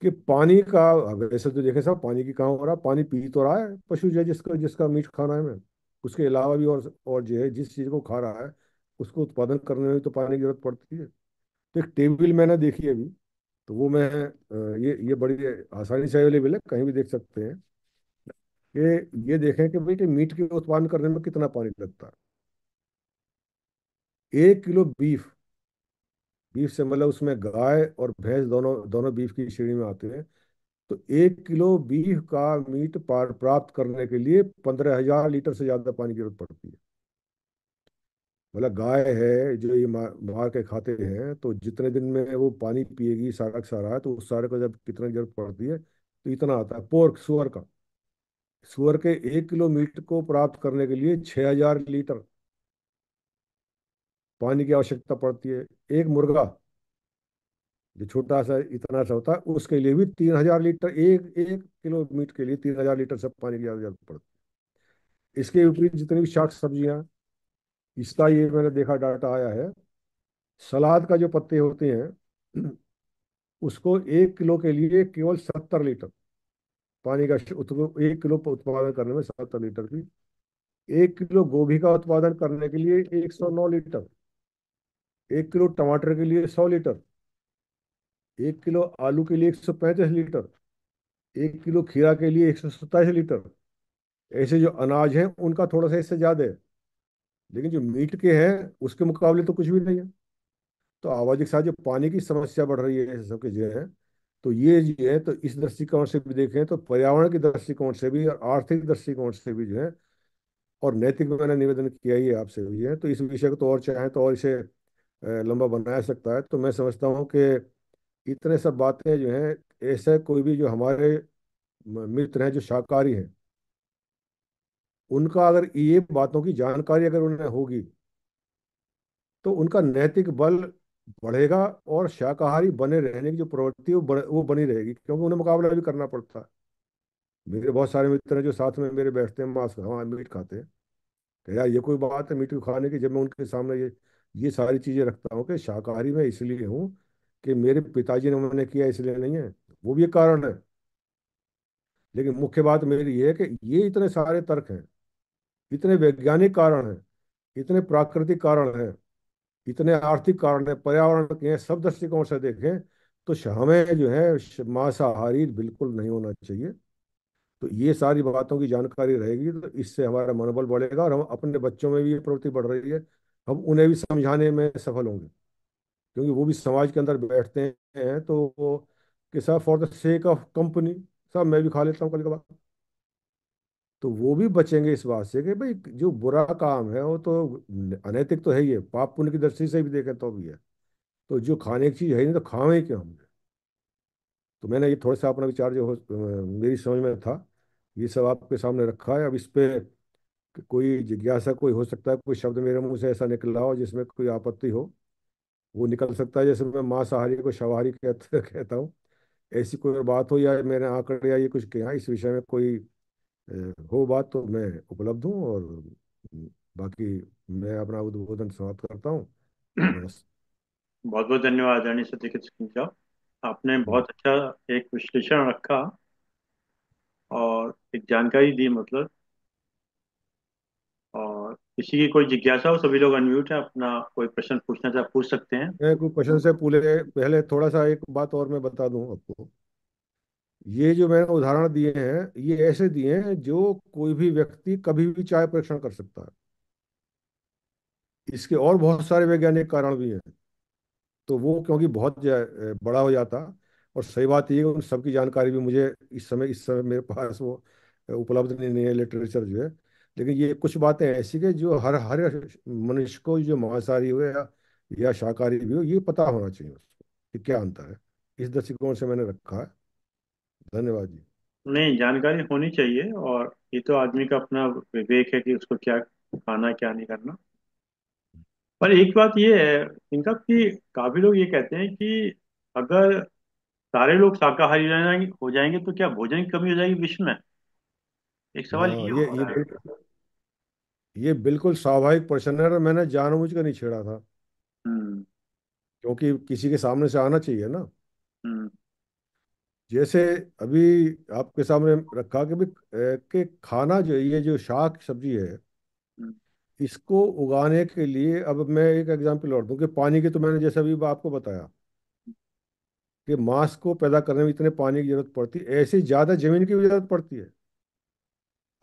कि पानी का, वैसे तो देखें साहब पानी की कहाँ हो रहा है, पानी पी तो रहा है पशु जो है, जिसका जिसका मीट खाना है मैं, उसके अलावा भी और जो है जिस चीज को खा रहा है उसको उत्पादन करने में भी तो पानी की जरूरत पड़ती है। तो एक टेबल मैंने देखी है अभी, तो वो मैं ये बड़ी आसानी से अवेलेबल है, कहीं भी देख सकते हैं कि ये देखें कि भाई कि मीट के उत्पादन करने में कितना पानी लगता है। 1 किलो बीफ, बीफ से मतलब उसमें गाय और भैंस दोनों दोनों बीफ की श्रेणी में आते हैं। तो 1 किलो बीफ का मीट प्राप्त करने के लिए 15,000 लीटर से ज्यादा पानी की जरूरत पड़ती है। मतलब गाय है जो ये मार के खाते हैं, तो जितने दिन में वो पानी पिएगी सारा का सारा, तो उस सारे को जब कितनी जरूरत पड़ती है, तो इतना आता है। पोर्क, सुअर का, सुअर के 1 किलो मीट को प्राप्त करने के लिए 6,000 लीटर पानी की आवश्यकता पड़ती है। एक मुर्गा जो छोटा सा इतना सा होता है, उसके लिए भी 3,000 लीटर, एक एक किलो मीट के लिए 3,000 लीटर सब पानी की जरूरत पड़ती है। इसके विपरीत जितनी भी शाक सब्जियां, इसका ये मैंने देखा डाटा आया है, सलाद का जो पत्ते होते हैं उसको 1 किलो के लिए केवल 70 लीटर पानी का 1 किलो उत्पादन करने में 70 लीटर की। 1 किलो गोभी का उत्पादन करने के लिए 109 लीटर, 1 किलो टमाटर के लिए 100 लीटर, 1 किलो आलू के लिए 135 लीटर, 1 किलो खीरा के लिए 127 लीटर। ऐसे जो अनाज हैं उनका थोड़ा सा इससे ज्यादा है, लेकिन जो मीट के हैं उसके मुकाबले तो कुछ भी नहीं है। तो आबादी के साथ जो पानी की समस्या बढ़ रही है सबके जो है, तो ये जो है, तो इस दृष्टिकोण से भी देखें तो पर्यावरण के दृष्टिकोण से भी और आर्थिक दृष्टिकोण से भी जो है, और नैतिक मैंने निवेदन किया ही है आपसे भी है। तो इस विषय को तो और चाहें तो और इसे लंबा बनाया सकता है। तो मैं समझता हूँ कि इतने सब बातें जो हैं, ऐसे कोई भी जो हमारे मित्र हैं जो शाकाहारी हैं, उनका अगर ये बातों की जानकारी अगर उन्हें होगी, तो उनका नैतिक बल बढ़ेगा और शाकाहारी बने रहने की जो प्रवृत्ति है वो बनी रहेगी, क्योंकि उन्हें मुकाबला भी करना पड़ता है। मेरे बहुत सारे मित्र हैं जो साथ में मेरे बैठते हैं, मांस हाँ मीट खाते हैं, तो यार ये कोई बात है मीट को खाने की, जब मैं उनके सामने ये सारी चीजें रखता हूँ कि शाकाहारी मैं इसलिए हूँ कि मेरे पिताजी ने मैंने किया इसलिए नहीं है, वो भी एक कारण है। लेकिन मुख्य बात मेरी ये है कि ये इतने सारे तर्क हैं, इतने वैज्ञानिक कारण हैं, इतने प्राकृतिक कारण हैं, इतने आर्थिक कारण है, पर्यावरण के हैं, सब दृष्टिकोण से देखें तो हमें जो है मांसाहारी बिल्कुल नहीं होना चाहिए। तो ये सारी बातों की जानकारी रहेगी तो इससे हमारा मनोबल बढ़ेगा, और हम अपने बच्चों में भी ये प्रवृत्ति बढ़ रही है, हम उन्हें भी समझाने में सफल होंगे। क्योंकि वो भी समाज के अंदर बैठते हैं तो वो कि साहब for the sake of company, साहब मैं भी खा लेता हूँ कभी कभार, तो वो भी बचेंगे इस बात से कि भाई जो बुरा काम है वो तो अनैतिक तो है ही है, पाप पुण्य की दृष्टि से भी देखें तो भी है, तो जो खाने की चीज है ही नहीं तो खावें क्यों हम। तो मैंने ये थोड़ा सा अपना विचार जो मेरी समझ में था, ये सब आपके सामने रखा है। अब इस पे कोई जिज्ञासा कोई हो सकता है, कोई शब्द मेरे मुंह से ऐसा निकला हो जिसमें कोई आपत्ति हो, वो निकल सकता है। जैसे मैं मांसाहारी को शाकाहारी कहता हूँ, ऐसी कोई बात हो या मैंने आंकड़े या ये कुछ कहा इस विषय में कोई हो बात, तो मैं उपलब्ध हूँ। और बाकी मैं अपना उद्बोधन समाप्त करता हूँ। नमस्ते। बहुत बहुत धन्यवाद आदरणीय सत्यकित सिंह साहब, आपने हम्म। बहुत अच्छा एक विश्लेषण रखा और एक जानकारी दी मतलब। और किसी की कोई जिज्ञासा हो, सभी लोग अनम्यूट है, अपना कोई प्रश्न पूछना चाहे पूछ सकते हैं। मैं कोई क्वेश्चन से पूले पहले थोड़ा सा एक बात और मैं बता दूं आपको। ये जो मैंने उदाहरण दिए हैं ये ऐसे दिए हैं जो कोई भी व्यक्ति कभी भी चाय परीक्षण कर सकता है। इसके और बहुत सारे वैज्ञानिक कारण भी हैं, तो वो क्योंकि बहुत बड़ा हो जाता। और सही बात ये है, उन सबकी जानकारी भी मुझे इस समय मेरे पास वो उपलब्ध नहीं है, लिटरेचर जो है। लेकिन ये कुछ बातें ऐसी कि जो हर हर मनुष्य को, जो मांसाहारी हो या शाकाहारी भी हो, ये पता होना चाहिए उसको कि क्या अंतर है। इस दृष्टिकोण से मैंने रखा है। धन्यवाद जी। नहीं, जानकारी होनी चाहिए, और ये तो आदमी का अपना विवेक है कि उसको क्या खाना क्या नहीं करना। पर एक बात ये है इनका कि काफी लोग ये कहते हैं कि अगर सारे लोग शाकाहारी हो जाएंगे तो क्या भोजन की कमी हो जाएगी विश्व में। एक सवाल हाँ, ये ये उठता ये है। बिल्कुल स्वाभाविक प्रश्न है, और मैंने जानबूझ कर नहीं छेड़ा था, हम्म। क्योंकि किसी के सामने से आना चाहिए ना। हम्म। जैसे अभी आपके सामने रखा कि भी कि खाना जो ये जो शाक सब्जी है, हम्म। इसको उगाने के लिए, अब मैं एक एग्जांपल और दूं कि पानी की तो मैंने जैसे अभी आपको बताया कि मांस को पैदा करने में इतने पानी की जरूरत पड़ती है, ऐसे ही ज्यादा जमीन की भी जरूरत पड़ती है।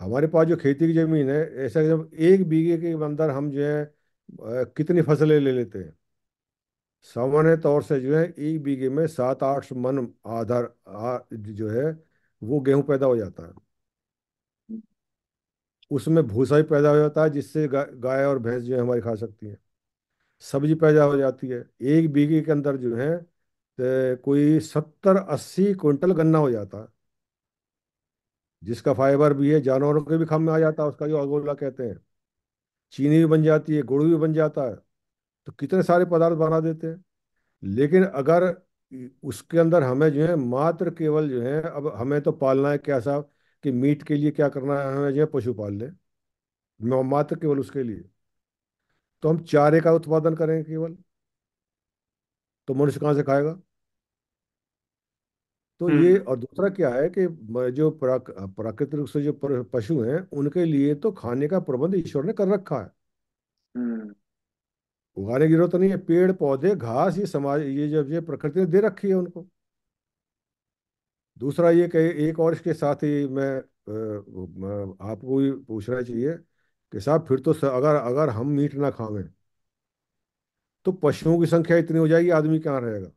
हमारे पास जो खेती की जमीन है, ऐसा जब 1 बीघे के अंदर हम जो है कितनी फसलें ले लेते हैं। सामान्य तौर से जो है 1 बीघे में 7-8 मन जो है वो गेहूं पैदा हो जाता है। उसमें भूसा भी पैदा हो जाता है जिससे गाय और भैंस जो है हमारी खा सकती हैं। सब्जी पैदा हो जाती है। 1 बीघे के अंदर जो है कोई 70-80 क्विंटल गन्ना हो जाता है, जिसका फाइबर भी है, जानवरों के भी काम में आ जाता है, उसका जो अगोला कहते हैं। चीनी भी बन जाती है, गुड़ भी बन जाता है। तो कितने सारे पदार्थ बना देते हैं। लेकिन अगर उसके अंदर हमें जो है मात्र केवल जो है, अब हमें तो पालना है क्या साहब, कि मीट के लिए क्या करना है, हमें जो है पशु पाल लें, मात्र केवल उसके लिए। तो हम चारे का उत्पादन करेंगे केवल, तो मनुष्य कहाँ से खाएगा। तो ये, हम्म। और दूसरा क्या है कि जो प्राकृतिक रूप से जो पशु हैं उनके लिए तो खाने का प्रबंध ईश्वर ने कर रखा है। हम्म। उगाने की जरूरत नहीं है, पेड़ पौधे घास ये समाज ये जब ये प्रकृति ने दे रखी है उनको। दूसरा ये कि एक और इसके साथ ही आपको भी पूछना चाहिए कि साहब फिर तो अगर अगर हम मीट ना खावें तो पशुओं की संख्या इतनी हो जाएगी, आदमी कहाँ रहेगा।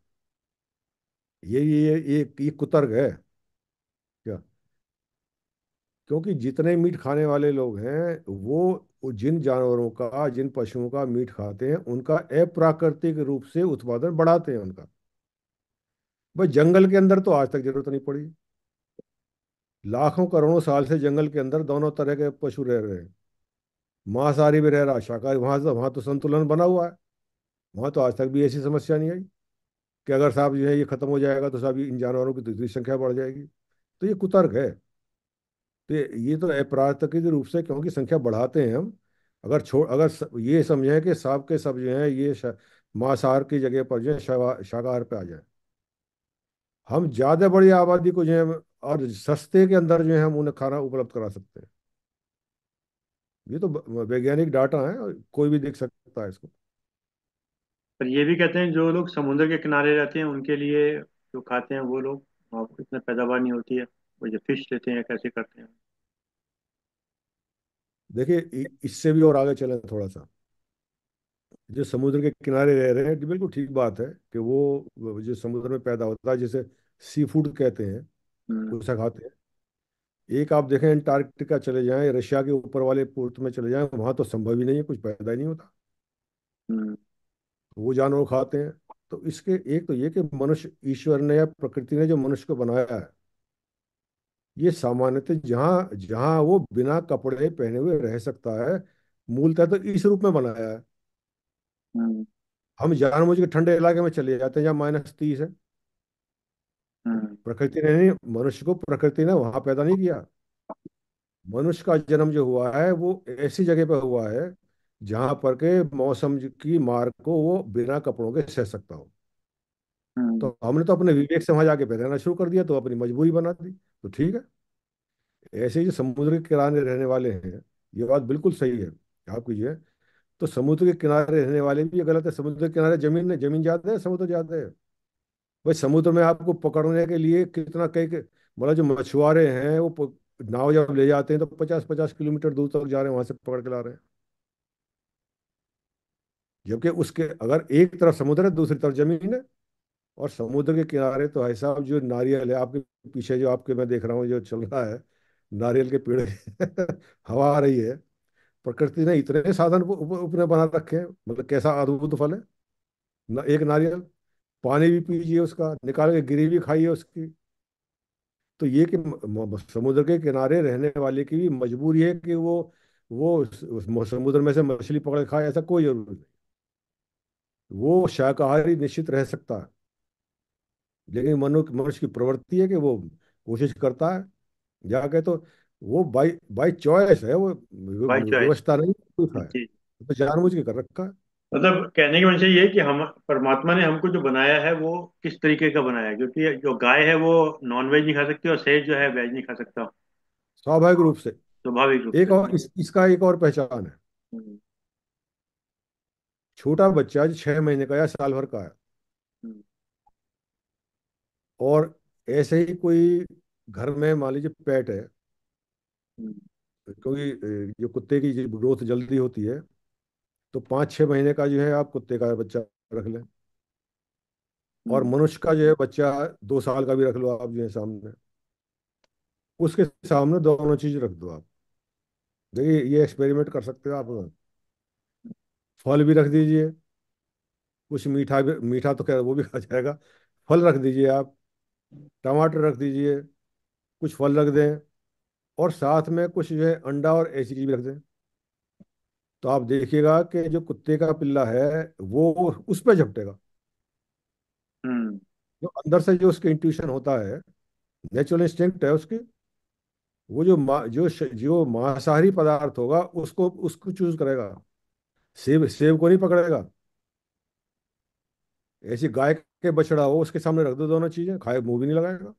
ये कुतर्क है क्या। क्योंकि जितने मीट खाने वाले लोग हैं वो जिन जानवरों का, जिन पशुओं का मीट खाते हैं उनका अप्राकृतिक रूप से उत्पादन बढ़ाते हैं उनका। भाई जंगल के अंदर तो आज तक जरूरत नहीं पड़ी। लाखों करोड़ों साल से जंगल के अंदर दोनों तरह के पशु रह रहे हैं। मांसाहारी भी रह रहा, शाकाहारी, वहां तो संतुलन बना हुआ है। वहां तो आज तक भी ऐसी समस्या नहीं आई कि अगर साहब जो है ये खत्म हो जाएगा तो साहब इन जानवरों की दूसरी संख्या बढ़ जाएगी। तो ये कुतर्क है। तो ये तो अप्राकृतिक रूप से क्योंकि संख्या बढ़ाते हैं हम। अगर ये समझें कि सब के सब जो है ये मांसाहार की जगह पर जो है शाकाहार पे आ जाए, हम ज्यादा बड़ी आबादी को जो है और सस्ते के अंदर जो है हम उन्हें खाना उपलब्ध करा सकते हैं। ये तो वैज्ञानिक डाटा है और कोई भी देख सकता है इसको। पर ये भी कहते हैं जो लोग समुद्र के किनारे रहते हैं उनके लिए जो खाते हैं वो लोग, वहाँ इतने पैदावार नहीं होती है। वो जो फिश लेते हैं कैसे करते हैं? देखिए, इससे भी और आगे चले थोड़ा सा। जो समुद्र के किनारे रह रहे हैं, ये बिल्कुल ठीक बात है कि वो जो समुद्र में पैदा होता है, जिसे सी फूड कहते हैं, हम्म। उसे खाते हैं। एक आप देखें, अंटार्कटिका चले जाएं, रशिया के ऊपर वाले पूर्त में चले जाएं, वहां तो संभव ही नहीं है, कुछ पैदा ही नहीं होता। हम्म। वो जानवर खाते हैं। तो इसके एक तो ये कि मनुष्य, ईश्वर ने या प्रकृति ने जो मनुष्य को बनाया है, ये सामान्यतः जहाँ जहाँ वो बिना कपड़े पहने हुए रह सकता है, मूलतः तो इस रूप में बनाया है। हम्म। हम जानबूझ के ठंडे इलाके में चले जाते हैं जहाँ -30 है। हम्म। प्रकृति ने नहीं, मनुष्य को प्रकृति ने वहां पैदा नहीं किया। मनुष्य का जन्म जो हुआ है वो ऐसी जगह पर हुआ है जहां पर के मौसम की मार को वो बिना कपड़ों के सह सकता हो। हम्म। तो हमने तो अपने विवेक से वहां जाके पहनना शुरू कर दिया, तो अपनी मजबूरी बना दी, तो ठीक है। ऐसे ही जो समुद्र के किनारे रहने वाले हैं, ये बात बिल्कुल सही है। आप कीजिए, तो समुद्र के किनारे रहने वाले भी ये गलत है। समुद्र के किनारे जमीन जमीन ज्यादा है, समुद्र ज्यादा है। भाई, समुद्र में आपको पकड़ने के लिए कितना मतलब जो मछुआरे हैं वो नाव जब ले जाते हैं तो 50-50 किलोमीटर दूर तक जा रहे हैं, वहां से पकड़ के ला रहे हैं। जबकि उसके अगर एक तरफ समुद्र है, दूसरी तरफ जमीन है। और समुद्र के किनारे तो है साहब, जो नारियल है आपके पीछे, जो आपके मैं देख रहा हूँ जो चल रहा है, नारियल के पेड़ हवा आ रही है। प्रकृति ने इतने साधन उपने बना रखे हैं, मतलब कैसा अद्भुत फल है। एक नारियल, पानी भी पीजिए उसका, निकाल के गिरी भी खाइए उसकी। तो ये कि समुद्र के किनारे रहने वाले की भी मजबूरी है कि वो समुद्र में से मछली पकड़ के खाए, ऐसा कोई जरूरी नहीं। वो शाकाहारी निश्चित रह सकता है, लेकिन मनुष्य की प्रवृत्ति है कि वो कोशिश करता है जाके। तो वो बाई बाई चॉइस है, वो बाय चॉइस। व्यवस्था नहीं कोई खाए, जी। तो जानबूझ के कर रखा है। मतलब कहने की वजह ये है कि हम, परमात्मा ने हमको जो बनाया है वो किस तरीके का बनाया है, क्योंकि जो गाय है वो नॉन वेज नहीं खा सकती और शेर जो है वेज नहीं खा सकता। स्वाभाविक रूप से। स्वाभाविक रूप एक से। और इसका एक और पहचान है। हम्म। छोटा बच्चा जो 6 महीने का या साल भर का है, हम्म। और ऐसे ही कोई घर में मान लीजिए पेट है, हम्म। क्योंकि जो कुत्ते की ग्रोथ जल्दी होती है, तो 5-6 महीने का जो है आप कुत्ते का बच्चा रख लें। और हम्म। मनुष्य का जो है बच्चा 2 साल का भी रख लो आप, जो है सामने, उसके सामने दोनों चीज रख दो आप। देखिए, ये एक्सपेरिमेंट कर सकते हो आप। फल भी रख दीजिए, कुछ मीठा भी, मीठा तो खैर वो भी खा जाएगा। फल रख दीजिए आप, टमाटर रख दीजिए, कुछ फल रख दें, और साथ में कुछ जो है अंडा और ऐसी चीज भी रख दें। तो आप देखिएगा कि जो कुत्ते का पिल्ला है वो उस पर झपटेगा। हम्म। जो अंदर से जो उसके इंट्यूशन होता है, नेचुरल इंस्टिंक्ट है उसकी, वो जो मांसाहारी पदार्थ होगा उसको उसको चूज करेगा। सेब सेब को नहीं पकड़ेगा। ऐसी गाय के बछड़ा हो, उसके सामने रख दो दोनों चीजें, खाए मुंह भी नहीं लगाएगा।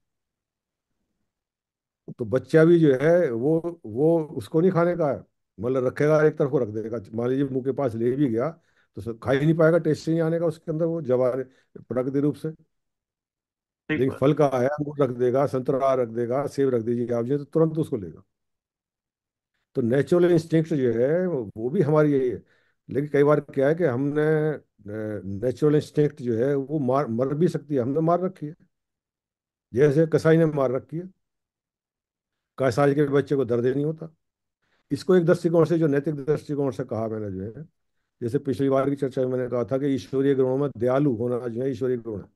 तो बच्चा भी जो है वो उसको नहीं खाने का है, मतलब रखेगा एक तरफ को रख देगा। मान लीजिए मुंह के पास ले भी गया, तो खा ही नहीं पाएगा, टेस्ट ही नहीं आने का उसके अंदर, वो जवान प्राकृतिक रूप से। ठीक लेकिन बात। फल का है, अंगूर रख देगा, संतरा रख देगा, सेब रख दीजिए आप, जो तो तुरंत उसको लेगा। तो नेचुरल इंस्टिंक्ट जो है वो भी हमारी यही है। लेकिन कई बार क्या है कि हमने नेचुरल इंस्टिंक्ट जो है वो मार मर भी सकती है, हमने मार रखी है। जैसे कसाई ने मार रखी है, कसाई के बच्चे को दर्द ही नहीं होता। इसको एक दृष्टिकोण से, जो नैतिक दृष्टिकोण से कहा मैंने जो है, जैसे पिछली बार की चर्चा में मैंने कहा था कि ईश्वरीय गुणों में दयालु होना जो है ईश्वरीय गुण है।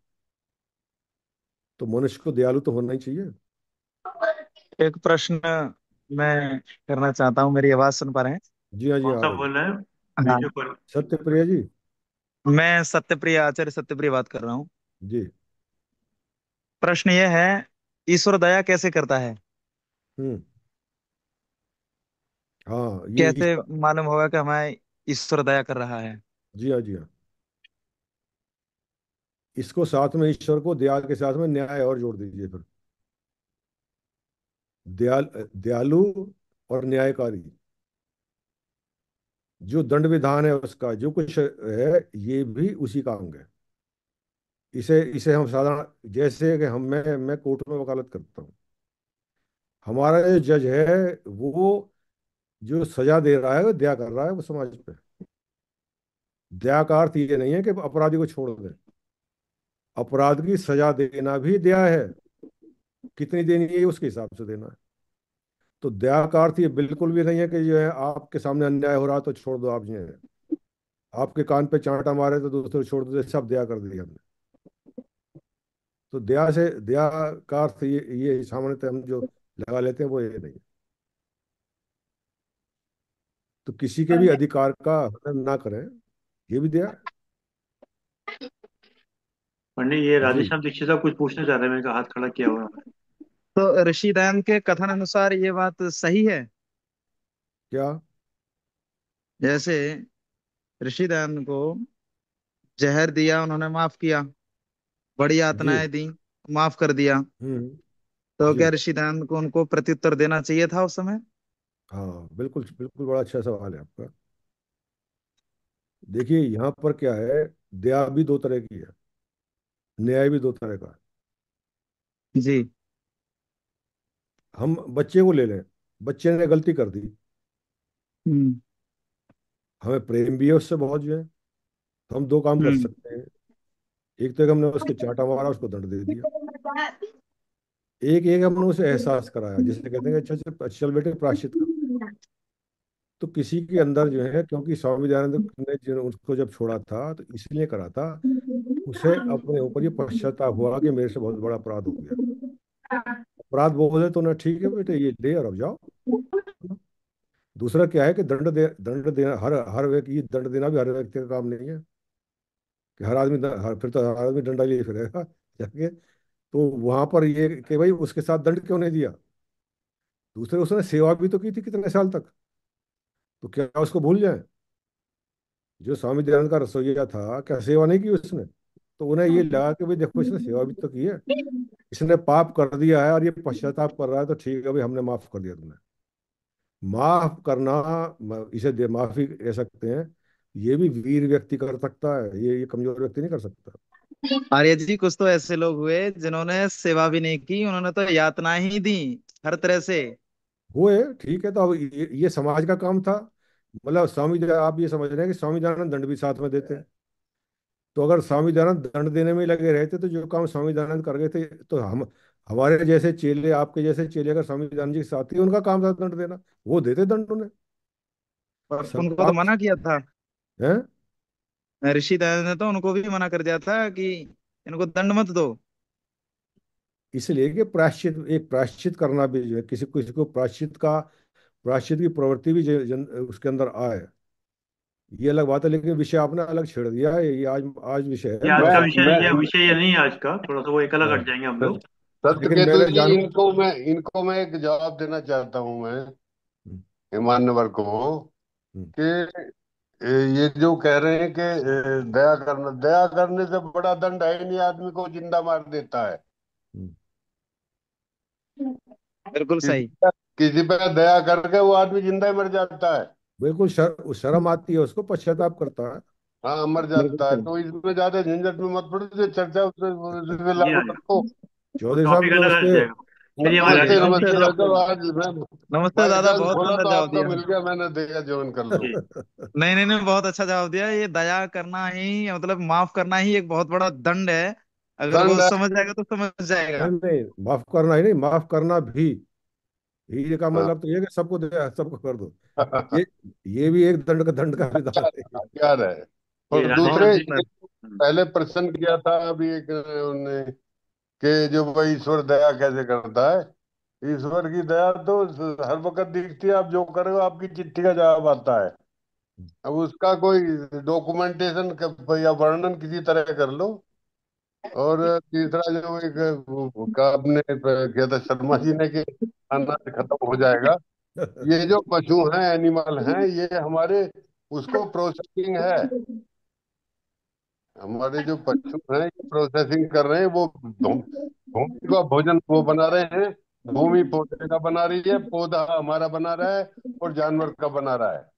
तो मनुष्य को दयालु तो होना ही चाहिए। एक प्रश्न मैं करना चाहता हूँ, मेरी आवाज सुन पा रहे हैं? जी हाँ, जी कौन हाँ, आ सा रही है। बोल रहे हैं? बीच हाँ। में पर। सत्यप्रिया जी। मैं सत्यप्रिय, आचार्य सत्यप्रिय बात कर रहा हूँ। जी। प्रश्न यह है, ईश्वर दया कैसे करता है? हम्म। हाँ, ये कैसे मालूम होगा कि हमें ईश्वर दया कर रहा है? जी हाँ, जी हाँ। इसको साथ में, ईश्वर को दया के साथ में न्याय और जोड़ दीजिए फिर। दयालु और न्यायकारी, जो दंड विधान है उसका जो कुछ है, ये भी उसी का अंग है। इसे इसे हम साधारण, जैसे कि मैं कोर्ट में वकालत करता हूँ, हमारा जो जज है वो जो सजा दे रहा है वो दया कर रहा है वो समाज पे। दया का अर्थ ये नहीं है कि अपराधी को छोड़ दे। अपराध की सजा देना भी दया है। कितनी देनी है उसके हिसाब से देना है। तो दया का अर्थ ये बिल्कुल भी नहीं है कि जो है आपके सामने अन्याय हो रहा तो छोड़ दो आप जो है। आपके कान पे चांटा मारे तो दूसरे को छोड़ दो, तो सब दया कर दी हमने। तो दया का अर्थ ये सामान्यतः हम जो लगा लेते हैं वो ये नहीं है। तो किसी के भी अधिकार का हनन ना करें, ये भी दया है। पंडित, ये जी। राधेश्याम दीक्षित साहब कुछ पूछना चाह रहे हैं, मैंने कहा हाथ खड़ा किया हुआ है। तो ऋषि दयान के कथन अनुसार ये बात सही है? क्या? जैसे ऋषि दयान को जहर दिया, उन्होंने माफ किया, बड़ी जी। यातनाएं दी, माफ कर दिया, हम्म। तो जी। क्या ऋषि दयान को उनको प्रत्युत्तर देना चाहिए था उस समय? हाँ, बिल्कुल बिल्कुल, बड़ा अच्छा सवाल है आपका। देखिए यहाँ पर क्या है, दया भी दो तरह की है, न्याय भी दो तरह का है। जी। हम बच्चे को ले लें। बच्चे ने गलती कर दी, हम्म। हमें प्रेम भी है उससे बहुत जो है, तो हम दो काम कर हम्म। सकते हैं। एक तो एक हमने उसके चांटा मारा, उसको दंड दे दिया। एक एक हमने उसे एहसास कराया, जिसे कहते हैं कि अच्छा चल चल बेटे प्रायश्चित कर। तो किसी के अंदर जो है, क्योंकि स्वामी दयानंद ने जो उसको जब छोड़ा था तो इसलिए करा था, उसे अपने ऊपर ये पश्चाताप हुआ कि मेरे से बहुत बड़ा अपराध हो गया। अपराध बोले तो ना, ठीक है बेटे ये ले और अब जाओ। दूसरा क्या है कि दंड देना, हर हर व्यक्ति दंड देना भी हर व्यक्ति का काम नहीं है कि हर आदमी फिर तो हर आदमी डंडा लिए फिरेगा जाके। तो वहां पर ये कि भाई उसके साथ दंड क्यों नहीं दिया। दूसरे उसने सेवा भी तो की थी कितने साल तक, तो क्या उसको भूल जाए। जो स्वामी दयानंद का रसोइया था, क्या सेवा नहीं की उसने? तो उन्हें ये लगा कि भाई देखो इसने सेवा भी तो की है, इसने पाप कर दिया है और ये पश्चाताप कर रहा है, तो ठीक है भाई हमने माफ कर दिया तुम्हें। माफ करना, माफी कह सकते हैं। ये भी वीर व्यक्ति कर सकता है, ये कमजोर व्यक्ति नहीं कर सकता। आर्य जी, कुछ तो ऐसे लोग हुए जिन्होंने सेवा भी नहीं की, उन्होंने तो यातनाएं ही दी हर तरह से। हुए, ठीक है, तो अब ये समाज का काम था। मतलब आप ये समझ रहे हैं कि स्वामी दयानंद दंड भी साथ में देते हैं। तो अगर स्वामी दयानंद दंड देने में ही लगे रहते तो जो काम स्वामी दयानंद कर गए थे, तो हम हमारे जैसे चेले, आपके जैसे चेले अगर स्वामी दयानंद जी के साथ ही, उनका काम था दंड देना, वो देते दंड उन्हें। और सब उनको तो काम मना किया था। है। ऋषि दयानंद ने तो उनको भी मना कर दिया था कि इनको दंड मत दो। इसलिए कि प्रायश्चित करना भी जो है, किसी किसी को प्रायश्चित की प्रवृत्ति भी उसके अंदर आए, ये अलग बात है। लेकिन विषय आपने अलग छेड़ दिया है, ये आज आज विषय है ये आज मैं का समझ। विषय, मैं ये विषय ये नहीं है आज का, थोड़ा सा वो एक अलग हाँ। हट जाएंगे हम सत, लोग। लेकिन सत्यकेतु मैं जी, जानूं। इनको मैं एक जवाब देना चाहता हूं मैं, हम्म। मान्यवर को, हम्म। कि ये जो कह रहे हैं कि दया करने से बड़ा दंड है ही नहीं, आदमी को जिंदा मार देता है। हम्म। बिल्कुल किसी सही। किसी पे दया करके वो आदमी जिंदा ही मर जाता है। बिल्कुल शर्म आती है उसको, पश्चाताप करता है। हाँ, मर बिल्कुल जाता है। सही। तो इसमें ज्यादा झंझट में मत पड़ो, जो चर्चा उससे जी लागू हाँ जी हाँ, रखो। वो चौधरी साहब टॉपिक अलग हट नमस्ते। जाएगा। चलिए हमारे चलिए, नमस्ते, राधेश्याम नमस्ते दीक्षित भाई साहब को। साहब। आज मैं नमस्ते बाई दादा, चांस बहुत खोला सुंदर तो जवाब आपका दिया। मिल गया, मैंने देखा ज्वाइन कर लो। जी। नहीं नहीं नहीं, बहुत अच्छा जवाब दिया। ये दया करना ही, मतलब माफ करना ही एक बहुत बड़ा दंड है। अगर वो दंड समझ जाएगा तो समझ नहीं जाएगा। नहीं, माफ करना ही नहीं, माफ करना भी, ये का हाँ। मतलब तो ये है कि सबको दे, सबको कर दो। ये ये भी एक दंड का विधान है। हथियार है। जी और बहुत दूसरे, राधेश्याम जी। ये पहले प्रश्न किया था अभी एक उन्होंने, कि जो भाई ईश्वर दया कैसे करता है। ईश्वर की दया तो हर वक्त दिखती है, आप जो करो आपकी चिट्ठी का जवाब आता है। अब उसका कोई डॉक्यूमेंटेशन या वर्णन किसी तरह कर लो। और तीसरा जो एक का आपने किया था शर्मा जी ने, कि अनाज खत्म हो जाएगा। ये जो पशु हैं, एनिमल हैं, ये हमारे उसको प्रोसेसिंग है। हमारे जो पशु हैं ये प्रोसेसिंग कर रहे हैं, वो भूमि का भोजन वो बना रहे हैं। भूमि पौधे का बना रही है, पौधा हमारा बना रहा है, और जानवर का बना रहा है।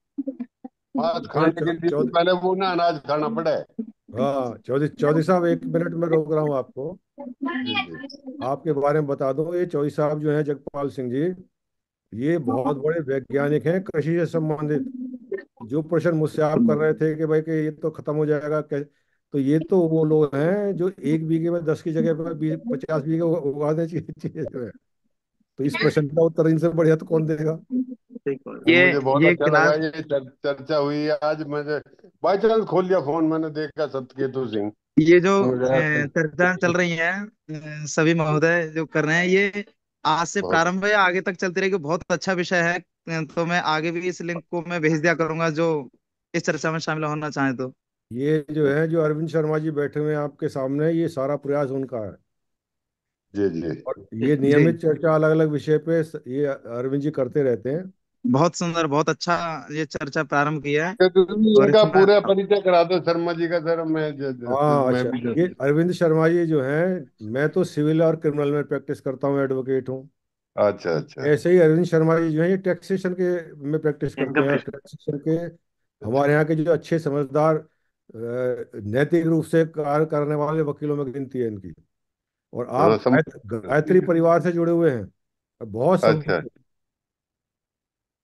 मांस अच्छा खाने के लिए तो चौधरी, पहले वो ना अनाज खाना पड़े। हाँ चौधरी चौधरी साहब, 1 मिनट में रोक रहा हूँ आपको। जी जी। आपके बारे में बता दूं, ये चौधरी साहब जो हैं जगपाल सिंह जी, ये बहुत बड़े वैज्ञानिक हैं कृषि से संबंधित। जो प्रश्न मुझसे आप कर रहे थे कि भाई कि ये तो खत्म हो जाएगा तो ये तो वो लोग हैं जो 1 बीघे में 10 की जगह पर 50 बीघे उगाने चाहिए जो है। तो इस प्रश्न का उत्तर इनसे बढ़िया तो कौन देगा। ठीक बात नहीं, है। ये मुझे बहुत ये अच्छा लगा क्लास ये चर्चा हुई है आज। मुझे बाई चांस खोल लिया फोन, मैंने देखा सत्यकेतु सिंह। ये जो मुझे चर्चा चल रही है, सभी महोदय जो कर रहे हैं, ये आज से बहुत प्रारंभ है, आगे तक चलती रहेगी। बहुत अच्छा विषय है। तो मैं आगे भी इस लिंक को मैं भेज दिया करूंगा, जो इस चर्चा में शामिल होना चाहे तो। ये जो है जो अरविंद शर्मा जी बैठे हुए हैं आपके सामने, ये सारा प्रयास उनका है। जी जी। और ये जी, नियमित चर्चा अलग अलग विषय पे ये अरविंद जी करते रहते हैं। बहुत सुंदर, बहुत अच्छा ये चर्चा प्रारंभ किया है। तो तुम और इनका इसमें पूरा परिचय करा दो शर्मा जी का सर। हाँ मैं अच्छा, भी ये अरविंद शर्मा जी जो हैं, मैं तो सिविल और क्रिमिनल में प्रैक्टिस करता हूँ, एडवोकेट हूँ। अच्छा अच्छा। ऐसे ही अरविंद शर्मा जी जो हैं ये टैक्सेशन के में प्रैक्टिस करते इनकम हैं। और टैक्स। टैक्सेशन के हमारे यहाँ के जो अच्छे समझदार नैतिक रूप से कार्य करने वाले वकीलों में गिनती है इनकी। और आप हाँ सम गायत्री परिवार से जुड़े हुए हैं, और बहुत अच्छा। संपन्न।